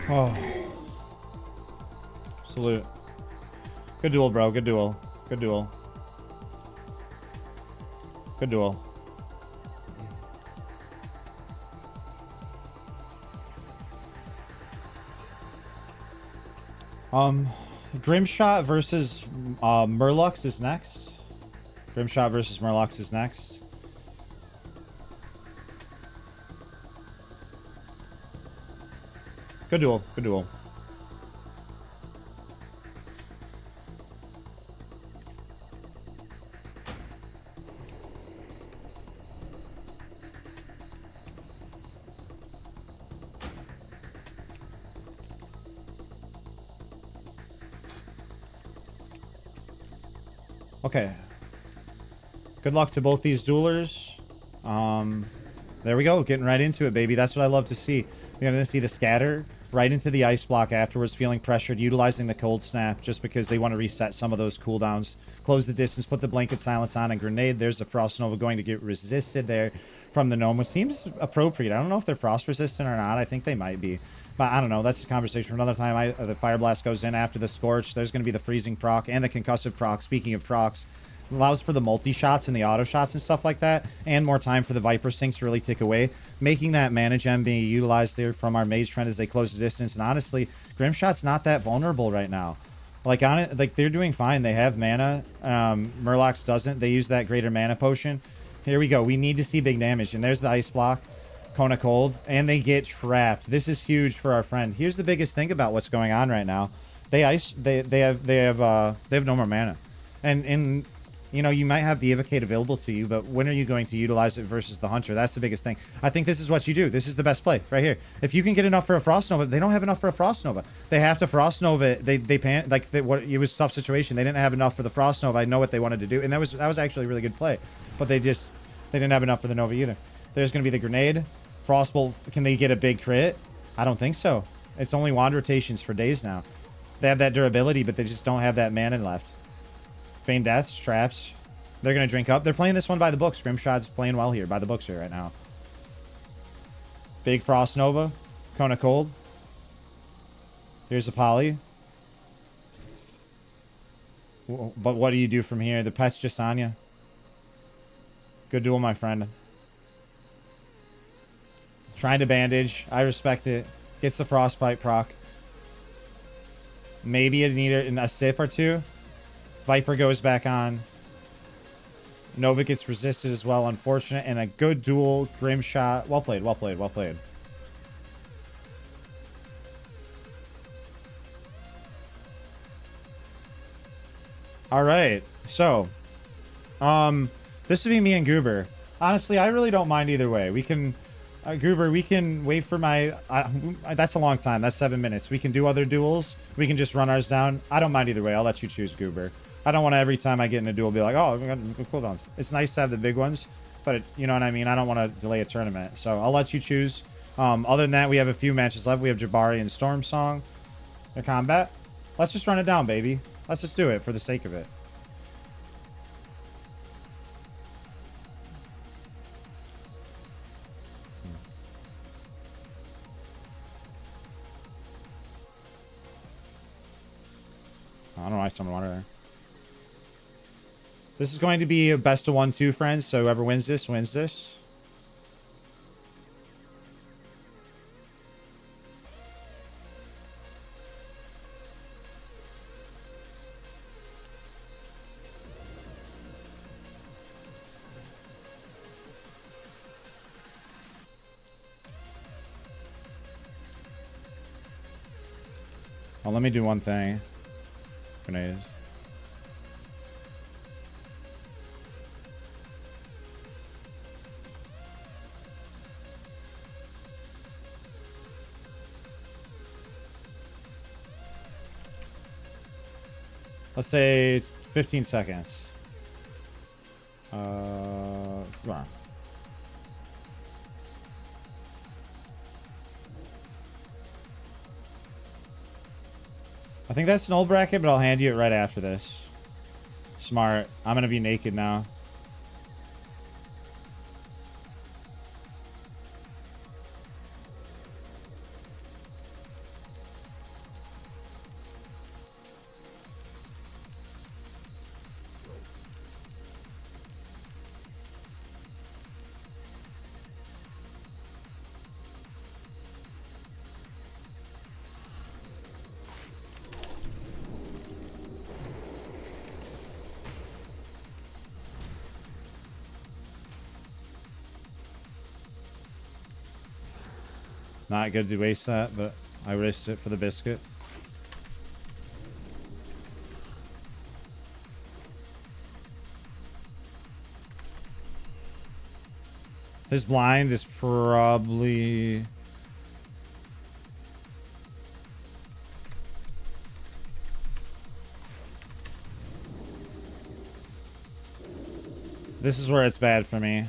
Oh. Salute. Good duel, bro. Good duel. Good duel. Good duel. Grimshot versus Murlocs is next. Grimshot versus Murlocs is next. Good duel. Good duel. Okay. Good luck to both these duelers. There we go. Getting right into it, baby. That's what I love to see. You're going to see the scatter right into the ice block afterwards, feeling pressured, utilizing the cold snap just because they want to reset some of those cooldowns. Close the distance, put the blanket silence on, and grenade. There's the Frost Nova going to get resisted there from the Gnome, which seems appropriate. I don't know if they're frost resistant or not. I think they might be. But I don't know. That's a conversation for another time. The Fire Blast goes in after the Scorch. There's going to be the freezing proc and the concussive proc. Speaking of procs, allows for the multi-shots and the auto shots and stuff like that, and more time for the Viper Sinks to really tick away, making that mana gem being utilized there from our Mage Trend as they close the distance. And honestly, Grimshot's not that vulnerable right now. Like on it, like they're doing fine. They have mana. Murlocs doesn't. They use that greater mana potion. Here we go. We need to see big damage. And there's the ice block. Kona Cold, and they get trapped. This is huge for our friend. Here's the biggest thing about what's going on right now. They have no more mana. And you know, you might have the Evocate available to you, but when are you going to utilize it versus the Hunter? That's the biggest thing. I think this is what you do. This is the best play right here. If you can get enough for a Frost Nova, they don't have enough for a Frost Nova. They have to Frost Nova. It was a tough situation. They didn't have enough for the Frost Nova. I know what they wanted to do, and that was actually a really good play. But they didn't have enough for the Nova either. There's going to be the grenade. Frostbolt, can they get a big crit? I don't think so. It's only wand rotations for days now. They have that durability, but they just don't have that mana left. Feigned Deaths, traps. They're going to drink up. They're playing this one by the books. Grimshot's playing well here, by the books here right now. Big Frost Nova. Kona Cold. Here's the Poly. But what do you do from here? The pet's just on you. Good duel, my friend. Trying to bandage. I respect it. Gets the frostbite proc. Maybe it needed a sip or two. Viper goes back on. Nova gets resisted as well. Unfortunate. And a good duel. Grim shot. Well played. Well played. Well played. All right. So, this would be me and Goober. Honestly, I really don't mind either way. We can, Goober, we can wait for my, that's a long time. That's 7 minutes. We can do other duels. We can just run ours down. I don't mind either way. I'll let you choose, Goober. I don't want to every time I get in a duel be like, oh, we got cooldowns. It's nice to have the big ones, but you know what I mean? I don't want to delay a tournament. So I'll let you choose. Other than that, we have a few matches left. We have Jabari and Storm Song. The combat. Let's just run it down, baby. Let's just do it for the sake of it. I don't know why someone wanted there. This is going to be a best of 1-2, friends. So whoever wins this, wins this. Oh, let me do one thing. Grenades. Let's say 15 seconds. Come on. I think that's an old bracket, but I'll hand you it right after this. Smart. I'm going to be naked now. Not good to waste that, but I risked it for the biscuit. His blind is probably... This is where it's bad for me.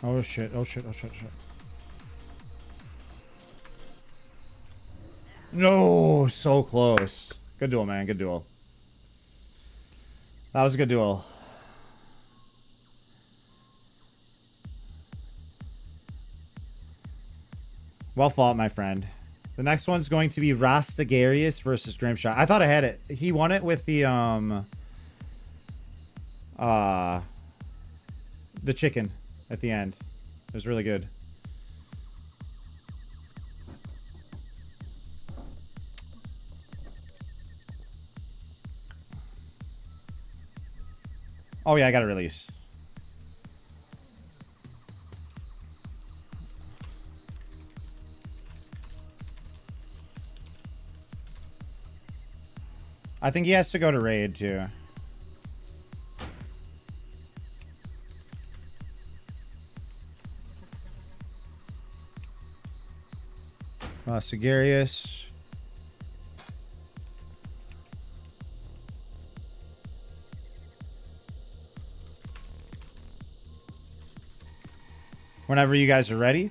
Oh shit, oh shit, oh shit, shit. No, so close. Good duel, man, good duel. That was a good duel. Well fought, my friend. The next one's going to be Rastagarius versus Grimshot. I thought I had it. He won it with the chicken at the end. It was really good. Oh yeah, I got a release. I think he has to go to raid too. Sagarius. Whenever you guys are ready.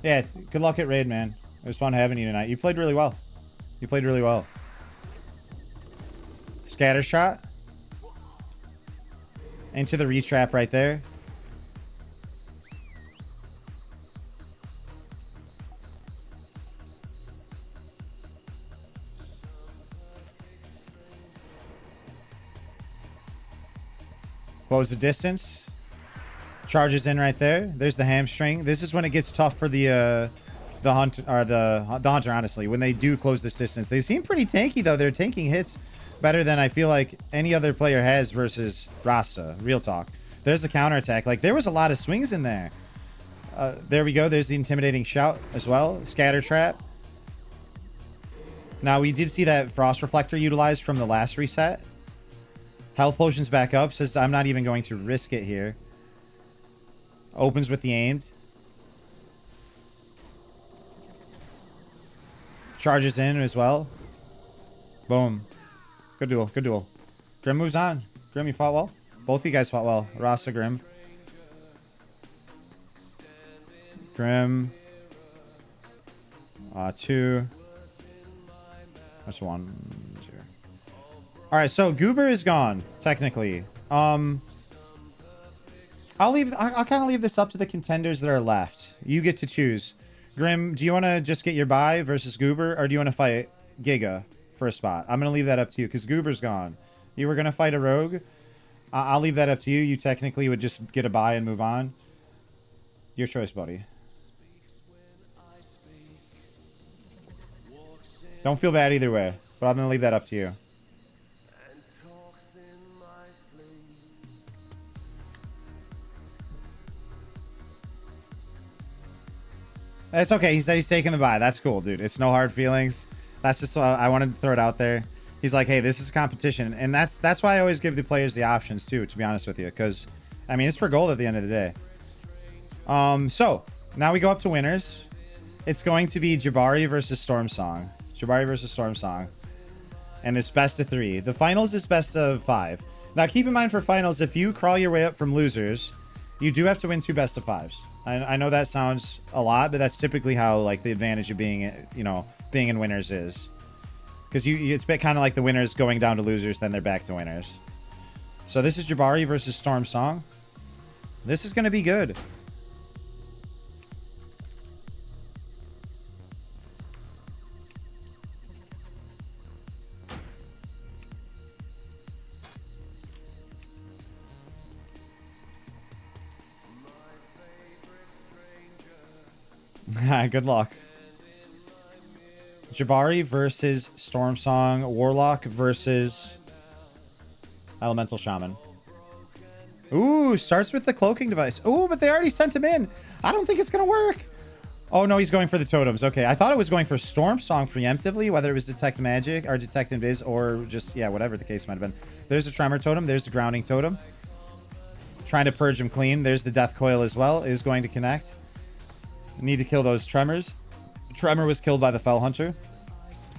Yeah, good luck at raid, man. It was fun having you tonight. You played really well. You played really well. Scatter shot. Into the retrap right there. Close the distance. Charges in right there. There's the hamstring. This is when it gets tough for the hunter, or the hunter, honestly, when they do close this distance. They seem pretty tanky though. They're tanking hits better than I feel like any other player has versus Rasta. Real talk. There's the counterattack. Like, there was a lot of swings in there. There we go. There's the intimidating shout as well. Scatter trap. Now, we did see that Frost Reflector utilized from the last reset. Health potions back up. Says, I'm not even going to risk it here. Opens with the aimed. Charges in as well. Boom. Good duel. Good duel. Grim moves on. Grim, you fought well. Both of you guys fought well. Rasa, Grim. Grim. 2. That's 1. 0. Alright, so Goober is gone, technically. I'll kind of leave this up to the contenders that are left. You get to choose. Grim, do you want to just get your bye versus Goober, or do you want to fight Giga for a spot? I'm going to leave that up to you, because Goober's gone. You were going to fight a rogue. I'll leave that up to you. You technically would just get a bye and move on. Your choice, buddy. Don't feel bad either way, but I'm going to leave that up to you. It's okay. He said he's taking the bye. That's cool, dude. It's no hard feelings. That's just I wanted to throw it out there. He's like, hey, this is a competition. And that's why I always give the players the options, too, to be honest with you. Because, I mean, it's for gold at the end of the day. So, now we go up to winners. It's going to be Jabari versus Storm Song. Jabari versus Storm Song. And it's best of 3. The finals is best of 5. Now, keep in mind for finals, if you crawl your way up from losers, you do have to win 2 best of 5s. I know that sounds a lot, but that's typically how, like, the advantage of being, you know, being in winners is. Because it's kind of like the winners going down to losers, then they're back to winners. So this is Jabari versus Storm Song. This is going to be good. Good luck. Jabari versus Storm Song. Warlock versus Elemental Shaman. Ooh, starts with the cloaking device. Ooh, but they already sent him in. I don't think it's going to work. Oh, no, he's going for the totems. Okay, I thought it was going for Storm Song preemptively, whether it was Detect Magic or Detect Invis or just, yeah, whatever the case might have been. There's the Tremor Totem. There's the Grounding Totem. Trying to purge him clean. There's the Death Coil as well. Is going to connect. Need to kill those Tremors. Tremor was killed by the Fell Hunter.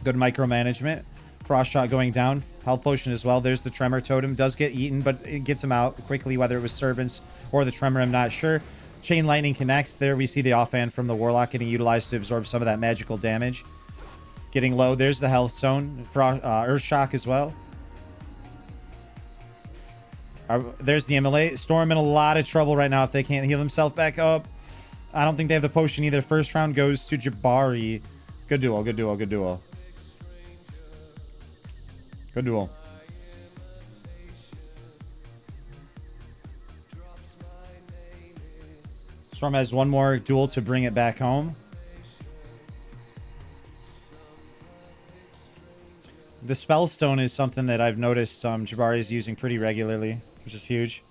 Good micromanagement. Frost Shot going down. Health Potion as well. There's the Tremor Totem. Does get eaten, but it gets him out quickly, whether it was Servants or the Tremor, I'm not sure. Chain Lightning connects. There we see the offhand from the Warlock getting utilized to absorb some of that magical damage. Getting low. There's the Health Zone. Earth Shock as well. There's the Immolate. Storm in a lot of trouble right now if they can't heal himself back up. I don't think they have the potion either. First round goes to Jabari. Good duel, good duel, good duel. Good duel. Storm has one more duel to bring it back home. The Spellstone is something that I've noticed Jabari is using pretty regularly, which is huge.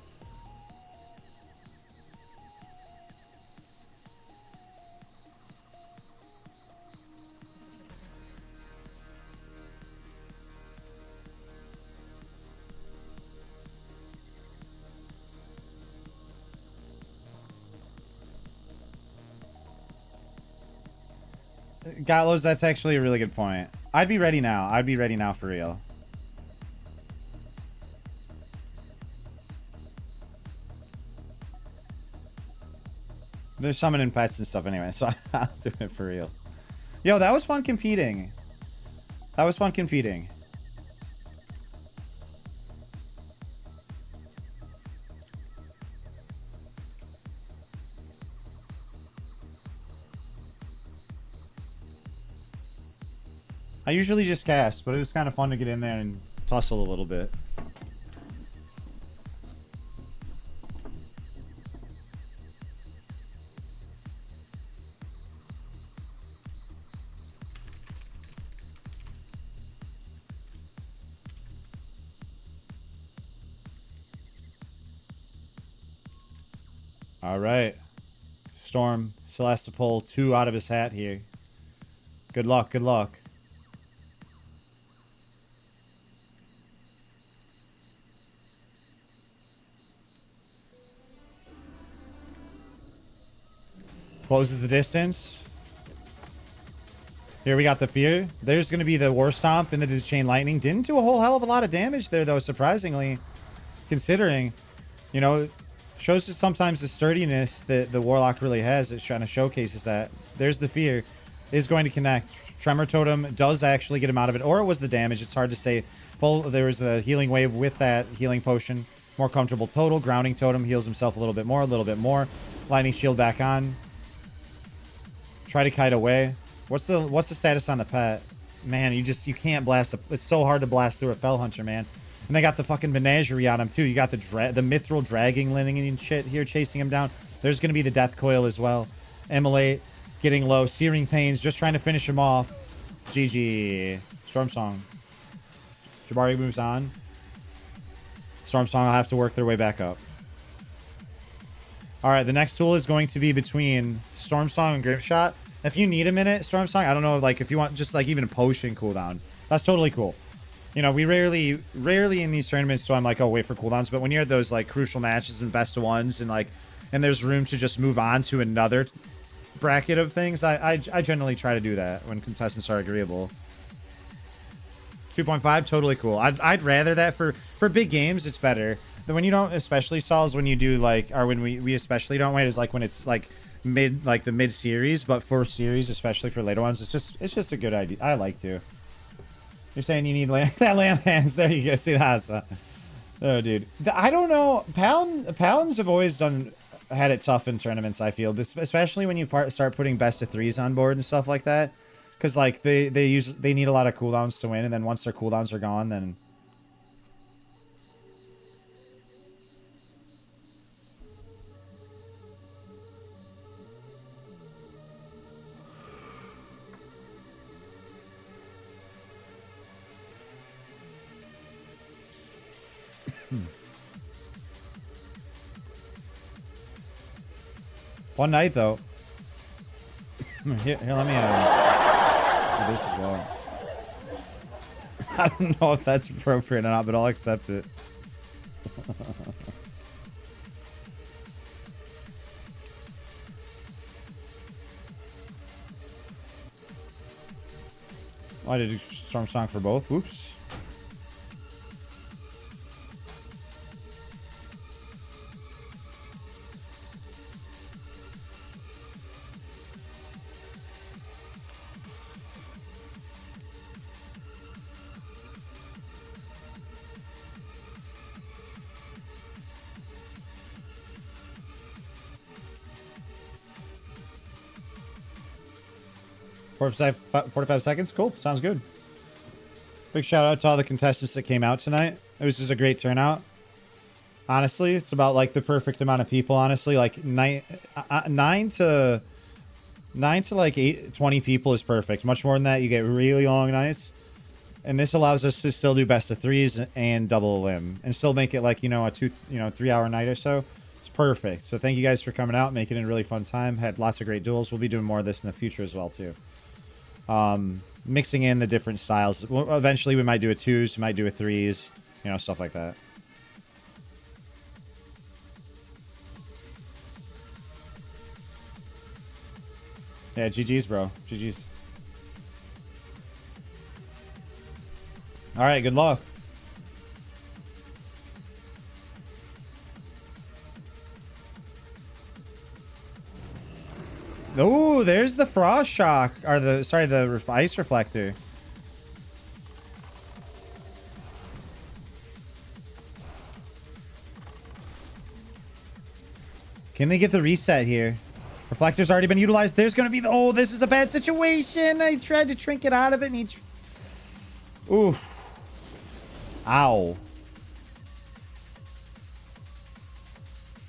Gatlos, that's actually a really good point. I'd be ready now. I'd be ready now for real. They're summoning pets and stuff anyway, so I'll do it for real. Yo, that was fun competing. That was fun competing. I usually just cast, but it was kind of fun to get in there and tussle a little bit. All right. Storm still has to pull 2 out of his hat here. Good luck, good luck. Closes the distance. Here we got the fear. There's going to be the War Stomp into the Chain Lightning. Didn't do a whole hell of a lot of damage there, though, surprisingly. Considering, you know, shows us sometimes the sturdiness that the Warlock really has. It's trying to showcases that. There's the fear. Is going to connect. Tremor Totem does actually get him out of it. Or it was the damage. It's hard to say. There was a healing wave with that healing potion. More comfortable total. Grounding Totem heals himself a little bit more. A little bit more. Lightning Shield back on. Try to kite away. What's the status on the pet? Man, you can't blast. It's so hard to blast through a Fell Hunter, man. And they got the fucking menagerie on him too. You got the Mithril dragging lining and shit here chasing him down. There's gonna be the Death Coil as well. Immolate getting low. Searing Pains just trying to finish him off. GG. Storm Song. Jabari moves on. Storm Song will have to work their way back up. All right, the next tool is going to be between Storm Song and Grip Shot. If you need a minute, Storm Song, I don't know, like if you want just like even a potion cooldown, that's totally cool. You know, we rarely in these tournaments do I'm like, oh, wait for cooldowns. But when you're at those like crucial matches and best of ones and like, and there's room to just move on to another bracket of things, I generally try to do that when contestants are agreeable. 2.5, totally cool. I'd rather that for big games. It's better. But when you don't, especially Sauls, when you do like, or when we especially don't wait, is like when it's like the mid series, but for series, especially for later ones, it's just a good idea. I like to. You're saying you need that land hands. There you go. See that? Oh, dude. I don't know. Paladins have always had it tough in tournaments, I feel, especially when you start putting best of threes on board and stuff like that, because like they need a lot of cooldowns to win, and then once their cooldowns are gone, then. One night though. Here, let me do this as well. I don't know if that's appropriate or not, but I'll accept it. Oh, I did a Storm Song for both. Whoops. Forty-five seconds. Cool. Sounds good. Big shout out to all the contestants that came out tonight. It was just a great turnout. Honestly, it's about like the perfect amount of people. Honestly, like nine to like 20 people is perfect. Much more than that, you get really long nights. And this allows us to still do best of threes and double a limb and still make it like, a 3 hour night or so. It's perfect. So thank you guys for coming out, making it a really fun time. Had lots of great duels. We'll be doing more of this in the future as well too. Mixing in the different styles. Well, eventually we might do a twos, we might do a threes, stuff like that. Yeah, GG's, bro. GG's. All right, good luck. Ooh, there's the frost shock, or the ice reflector. Can they get the reset here? Reflector's already been utilized. There's going to be the... Oh, this is a bad situation. I tried to trinket out of it and he... Oof. Ow.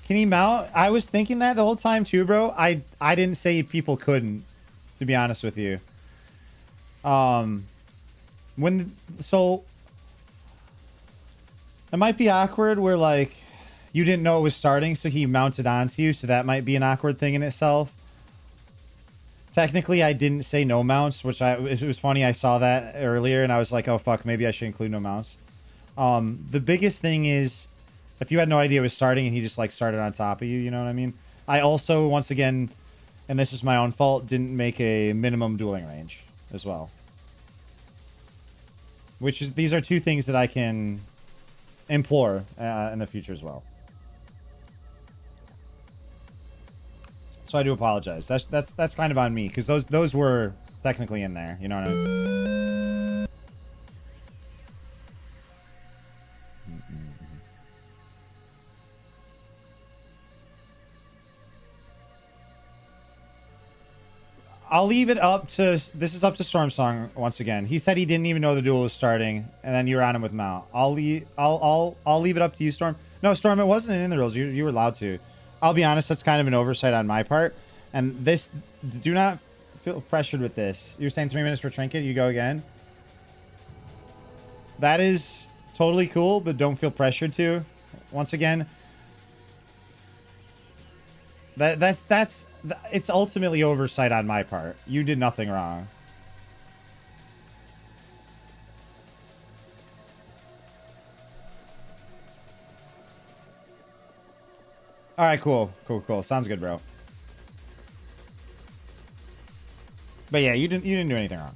Can he mount? I was thinking that the whole time too, bro. I didn't say people couldn't, to be honest with you. So it might be awkward where like you didn't know it was starting, so he mounted onto you, so that might be an awkward thing in itself. Technically, I didn't say no mounts, which it was funny. I saw that earlier and I was like, oh fuck, maybe I should include no mounts. The biggest thing is if you had no idea it was starting and he just like started on top of you, you know what I mean? I also, once again, and this is my own fault, didn't make a minimum dueling range as well. Which is, these are two things that I can implore in the future as well. So I do apologize. That's kind of on me, because those were technically in there, you know what I mean? I'll leave it up to... This is up to Storm Song once again. He said he didn't even know the duel was starting, and then you were on him with Mount. I'll leave it up to you, Storm. No, Storm, it wasn't in the rules. You were allowed to. I'll be honest, that's kind of an oversight on my part. And this... Do not feel pressured with this. You're saying 3 minutes for Trinket, you go again? That is totally cool, but don't feel pressured to. Once again... It's ultimately oversight on my part. You did nothing wrong. All right, cool. Sounds good, bro. But yeah, you didn't do anything wrong.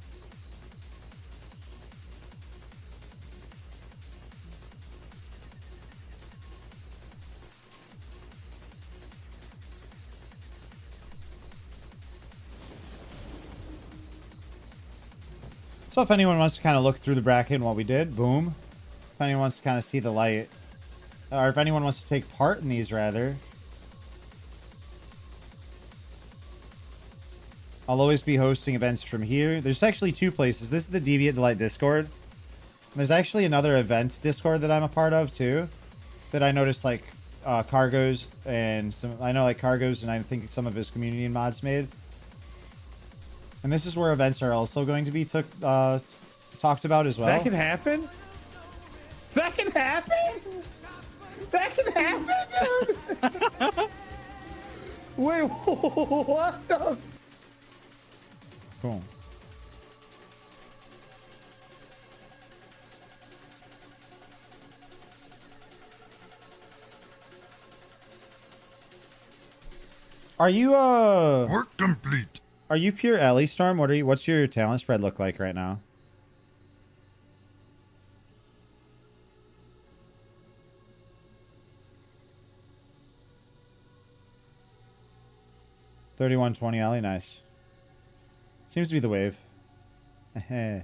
So if anyone wants to kind of look through the bracket and what we did, boom. If anyone wants to kind of see the light, or if anyone wants to take part in these, rather. I'll always be hosting events from here. There's actually two places. This is the Deviate Delight Discord. There's actually another events Discord that I'm a part of too, that I noticed like Cargos and Cargos and I think some of his community and mods made. And this is where events are also going to be talked about as well. That can happen? That can happen? That can happen, dude? Wait, what the... Cool. Are you Work complete. Are you pure Ellie, Storm? What's your talent spread look like right now? $31.20 Ellie, nice. Seems to be the wave. Little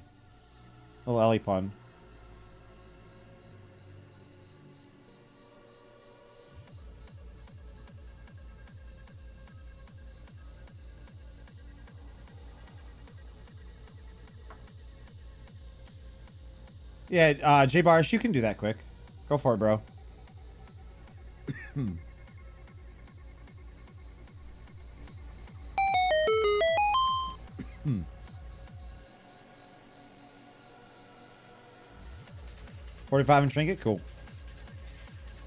Ellie pun. Yeah, J Bars, you can do that quick. Go for it, bro. 45 and trinket, cool.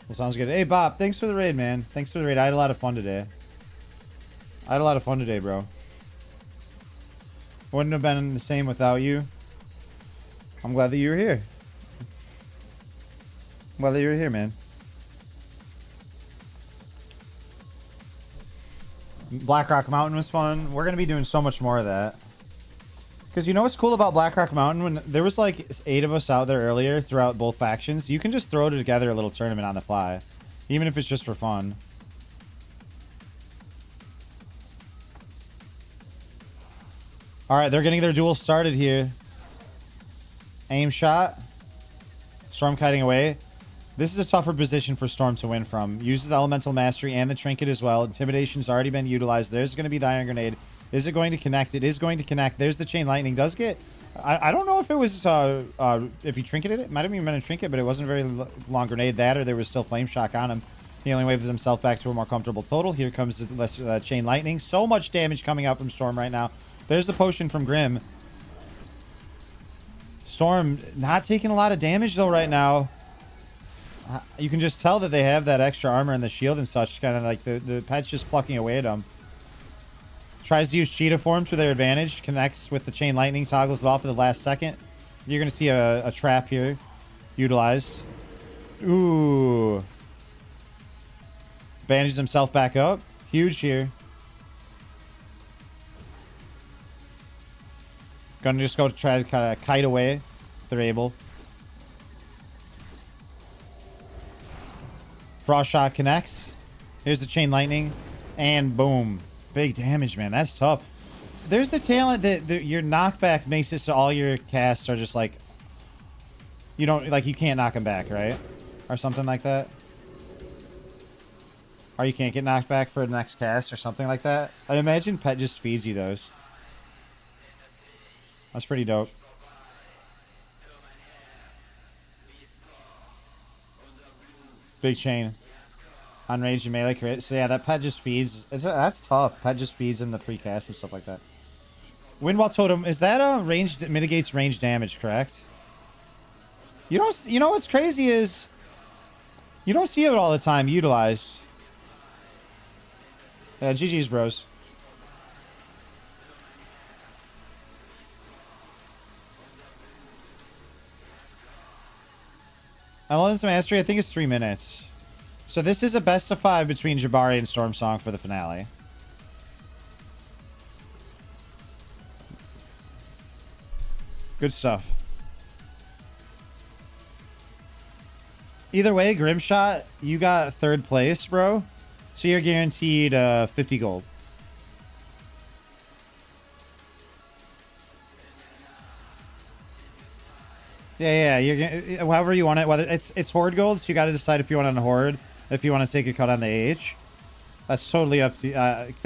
Well, sounds good. Hey, Bob, thanks for the raid, man. Thanks for the raid. I had a lot of fun today. Bro. Wouldn't have been the same without you. I'm glad that you were here. Man. Blackrock Mountain was fun. We're going to be doing so much more of that. Because you know what's cool about Blackrock Mountain? When there was like 8 of us out there earlier throughout both factions, you can just throw together a little tournament on the fly. Even if it's just for fun. All right, they're getting their duel started here. Aim shot. Storm kiting away. This is a tougher position for Storm to win from. Uses Elemental Mastery and the Trinket as well. Intimidation's already been utilized. There's going to be the Iron Grenade. Is it going to connect? It is going to connect. There's the Chain Lightning. Does get... I don't know if it was... if he trinketed it. It might have even been a trinket, but it wasn't a very long grenade. That or there was still Flame Shock on him. He only waves himself back to a more comfortable total. Here comes the lesser, Chain Lightning. So much damage coming out from Storm right now. There's the potion from Grim. Storm not taking a lot of damage though right now. You can just tell that they have that extra armor and the shield and such. Kind of like the pet's just plucking away at them. Tries to use Cheetah Form to their advantage. Connects with the Chain Lightning. Toggles it off at the last second. You're going to see a trap here utilized. Ooh. Bandages himself back up. Huge here. Gonna just go to try to kind of kite away if they're able. Frost Shot connects. Here's the Chain Lightning. And boom. Big damage, man. That's tough. There's the talent that your knockback makes it so all your casts are just like... You don't... Like, you can't knock them back, right? Or something like that. Or you can't get knocked back for the next cast or something like that. I imagine Pet just feeds you those. That's pretty dope. Big chain. On range and melee crit. So yeah, that Pet just feeds. That's tough. Pet just feeds him the free cast and stuff like that. Windwall Totem. Is that a range that mitigates range damage, correct? You know what's crazy is you don't see it all the time utilized. Yeah, GG's, bros. Elemental Mastery, I think it's 3 minutes. So this is a best of 5 between Jabari and Stormsong for the finale. Good stuff. Either way, Grimshot, you got 3rd place, bro. So you're guaranteed 50 gold. Yeah, you're however you want it. Whether it's horde gold, so you got to decide if you want it on horde, if you want to take a cut on the H. That's totally up to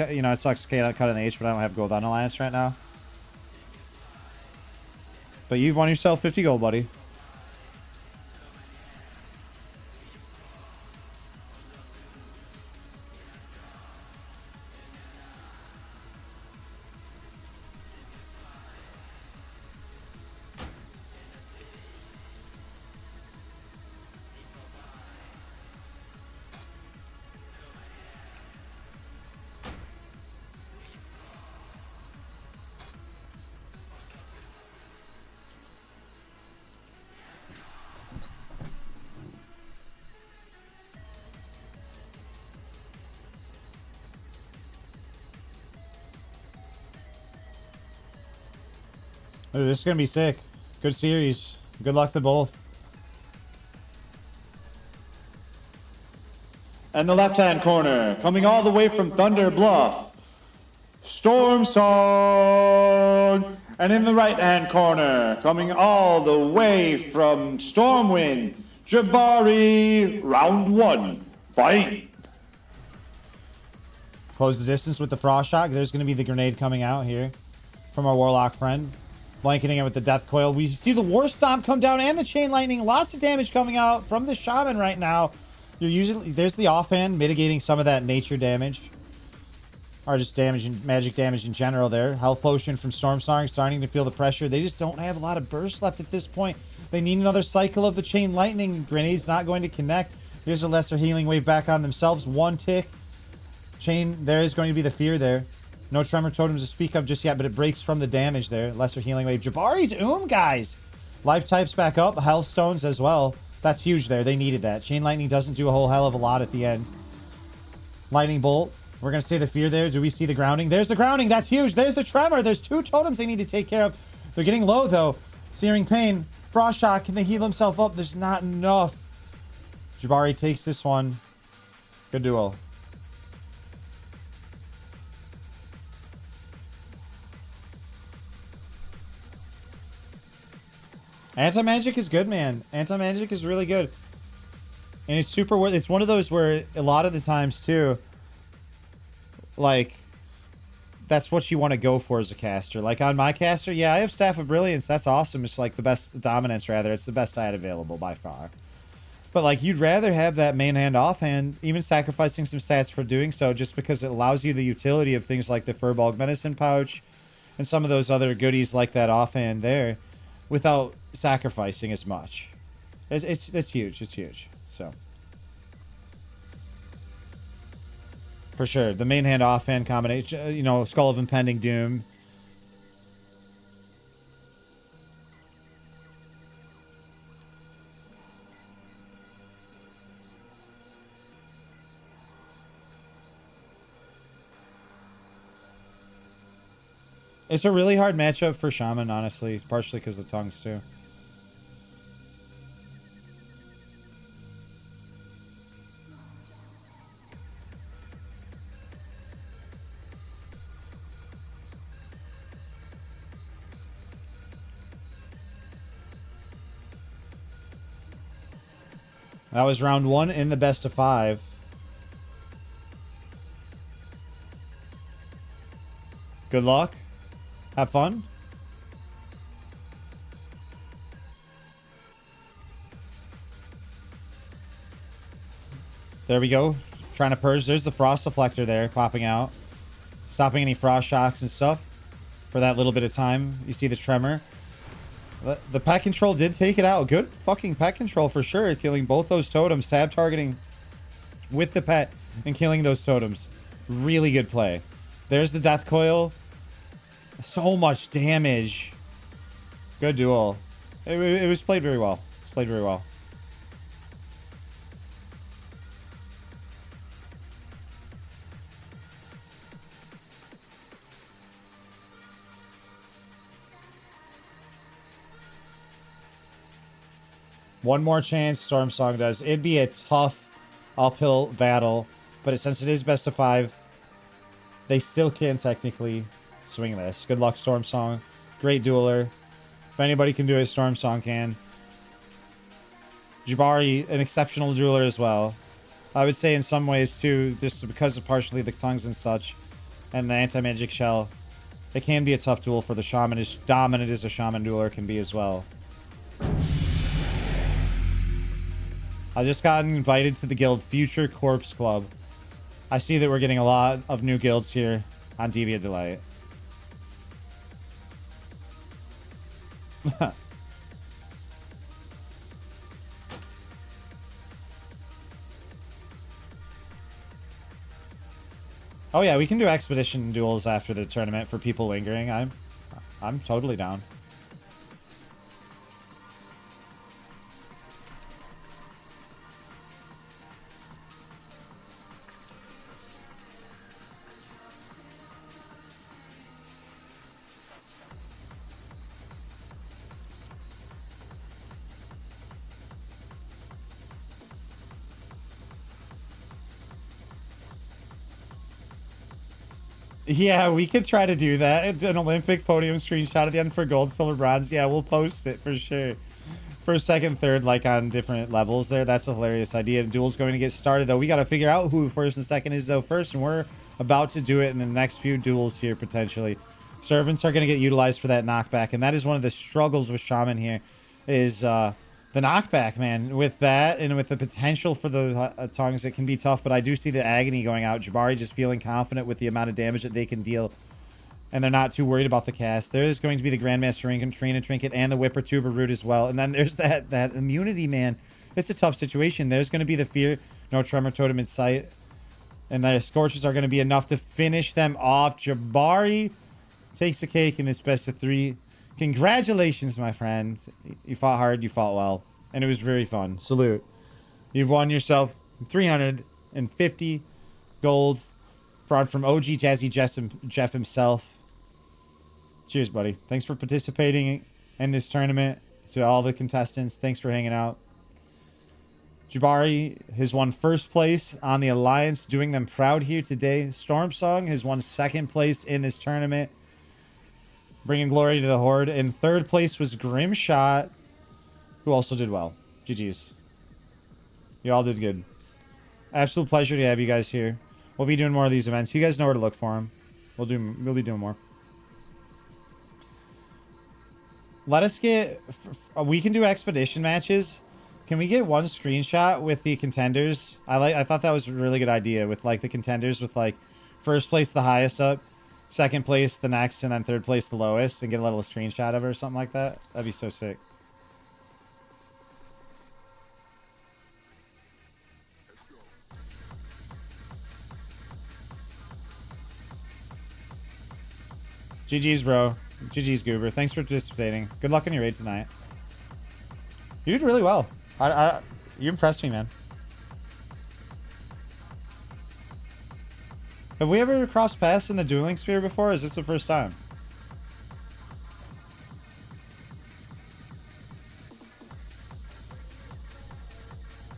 you know. It sucks to cut on the H, but I don't have gold on Alliance right now. But you've won yourself 50 gold, buddy. Ooh, this is going to be sick. Good series. Good luck to both. And the left-hand corner, coming all the way from Thunder Bluff, Stormsong. And in the right-hand corner, coming all the way from Stormwind, Jabari. Round 1, fight. Close the distance with the Frost Shot. There's going to be the grenade coming out here from our Warlock friend. Blanketing it with the Death Coil. We see the War Stomp come down and the Chain Lightning. Lots of damage coming out from the Shaman right now. You're usually... There's the offhand mitigating some of that nature damage. Or just damage and magic damage in general there. Health Potion from Stormsong starting to feel the pressure. They just don't have a lot of burst left at this point. They need another cycle of the Chain Lightning. Grenade's not going to connect. Here's a Lesser Healing Wave back on themselves. 1 tick. Chain... There is going to be the fear there. No Tremor Totems to speak of just yet, but it breaks from the damage there. Lesser Healing Wave. Jabari's guys. Life types back up. Health Stones as well. That's huge there. They needed that. Chain Lightning doesn't do a whole hell of a lot at the end. Lightning Bolt. We're going to say the fear there. Do we see the grounding? There's the grounding. That's huge. There's the Tremor. There's 2 totems they need to take care of. They're getting low, though. Searing Pain. Frost Shot. Can they heal himself up? There's not enough. Jabari takes this one. Good duel. Anti-magic is good, man. Anti-magic is really good. And it's super worth. It's one of those where a lot of the times too, like, that's what you want to go for as a caster. Like on my caster, yeah, I have Staff of Brilliance. That's awesome. It's like the best dominance, rather. It's the best I had available by far. But like, you'd rather have that main hand offhand, even sacrificing some stats for doing so, just because it allows you the utility of things like the Furbolg Medicine Pouch and some of those other goodies like that offhand there, without sacrificing as much. It's huge. It's huge. So for sure, the main hand offhand combination, you know, Skull of Impending Doom. It's a really hard matchup for Shaman, honestly, partially because of the tongues too. That was round 1 in the best of 5. Good luck. Have fun. There we go. Trying to purge. There's the Frost Deflector there popping out. Stopping any Frost Shocks and stuff for that little bit of time. You see the Tremor. The pet control did take it out. Good fucking pet control for sure. Killing both those totems. Stab targeting with the pet and killing those totems. Really good play. There's the Death Coil. So much damage. Good duel. It was played very well. It's played very well. One more chance, Storm Song does. It'd be a tough uphill battle, but since it is best of 5, they still can technically swing this. Good luck, Storm Song. Great dueler. If anybody can do it, Storm Song can. Jabari, an exceptional dueler as well. I would say in some ways too, just because of partially the tongues and such, and the anti-magic shell, it can be a tough duel for the Shaman, as dominant as a Shaman dueler can be as well. I just got invited to the guild Future Corpse Club. I see that we're getting a lot of new guilds here on Deviate Delight. Oh yeah, we can do expedition duels after the tournament for people lingering. I'm totally down. Yeah, we could try to do that. An Olympic podium screenshot at the end for gold, silver, bronze. Yeah, we'll post it for sure. First, second, third, like on different levels there. That's a hilarious idea. The duel's going to get started, though. We got to figure out who first and second is, though, first. And we're about to do it in the next few duels here, potentially. Servants are going to get utilized for that knockback. And that is one of the struggles with Shaman here, is the knockback, man. With that and with the potential for the tongues, it can be tough. But I do see the agony going out. Jabari just feeling confident with the amount of damage that they can deal. And they're not too worried about the cast. There is going to be the Grandmaster Trina Trinket and the Whipper Tuber Root as well. And then there's that immunity, man. It's a tough situation. There's going to be the Fear. No Tremor Totem in sight. And the Scorches are going to be enough to finish them off. Jabari takes the cake in this best of 3. Congratulations, my friend. You fought hard. You fought well. And it was very fun. Salute. You've won yourself 350 gold from OG Jazzy Jeff himself. Cheers, buddy. Thanks for participating in this tournament. To all the contestants, thanks for hanging out. Jabari has won first place on the Alliance, doing them proud here today. Stormsong has won second place in this tournament, bringing glory to the Horde. In third place was Grimshot, who also did well. GG's. You all did good. Absolute pleasure to have you guys here. We'll be doing more of these events. You guys know where to look for them. We'll be doing more. Let us get... We can do expedition matches. Can we get one screenshot with the contenders? I thought that was a really good idea with like the contenders with like first place the highest up, second place the next, and then third place the lowest, and get a little screenshot of it or something like that. That'd be so sick. GG's, bro. GG's, Goober. Thanks for participating. Good luck on your raid tonight. You did really well. You impressed me, man. Have we ever crossed paths in the dueling sphere before? Or is this the first time?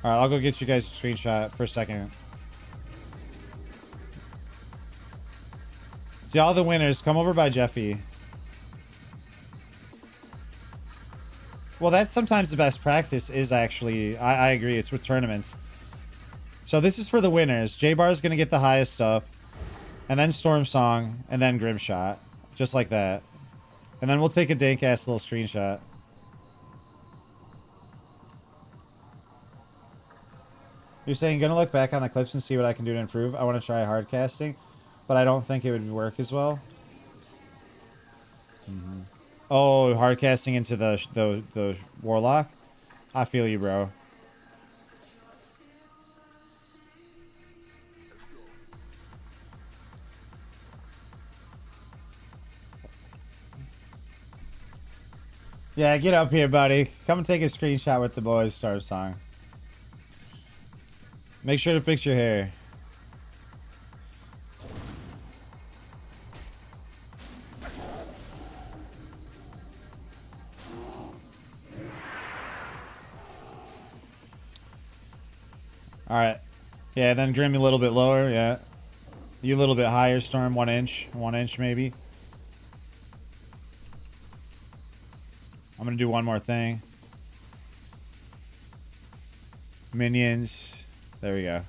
Alright, I'll go get you guys a screenshot for a second. See, all the winners, come over by Jeffy. Well, that's sometimes the best practice is actually... I agree, it's with tournaments. So this is for the winners. J-Bar is going to get the highest up. And then Storm Song. And then Grimshot. Just like that. And then we'll take a dank-ass little screenshot. You're saying, gonna look back on the clips and see what I can do to improve. I want to try hard casting. But I don't think it would work as well. Mm-hmm. Oh, hard casting into the Warlock? I feel you, bro. Yeah, get up here, buddy. Come and take a screenshot with the boys' Star Song. Make sure to fix your hair. Alright. Yeah, then Grim a little bit lower, yeah. You a little bit higher, Storm, 1 inch. 1 inch, maybe. I'm gonna do one more thing. Minions. There we go.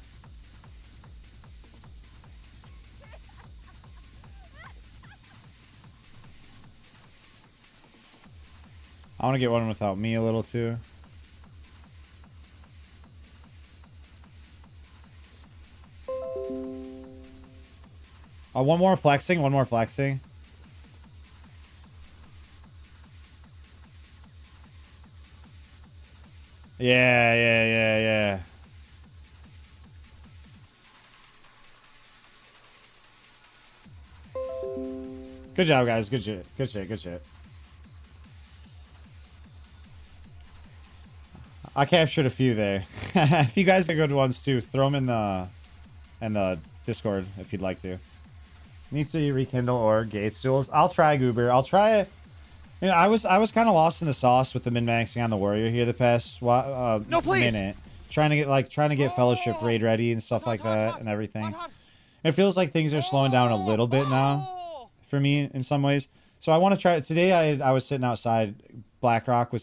I want to get one without me a little too. One more flexing, one more flexing. Yeah. Good job, guys. Good shit. Good shit. Good shit. I captured a few there. If you guys are good ones too, throw them in the Discord if you'd like to. Needs to rekindle or Gates duels. I'll try Goober. I'll try it. You know, I was kind of lost in the sauce with the min-maxing on the Warrior here the past No, please. minute. Trying to get Fellowship raid ready and stuff like that and everything. It feels like things are slowing down a little bit now for me in some ways. So I want to try it. Today I was sitting outside Blackrock with some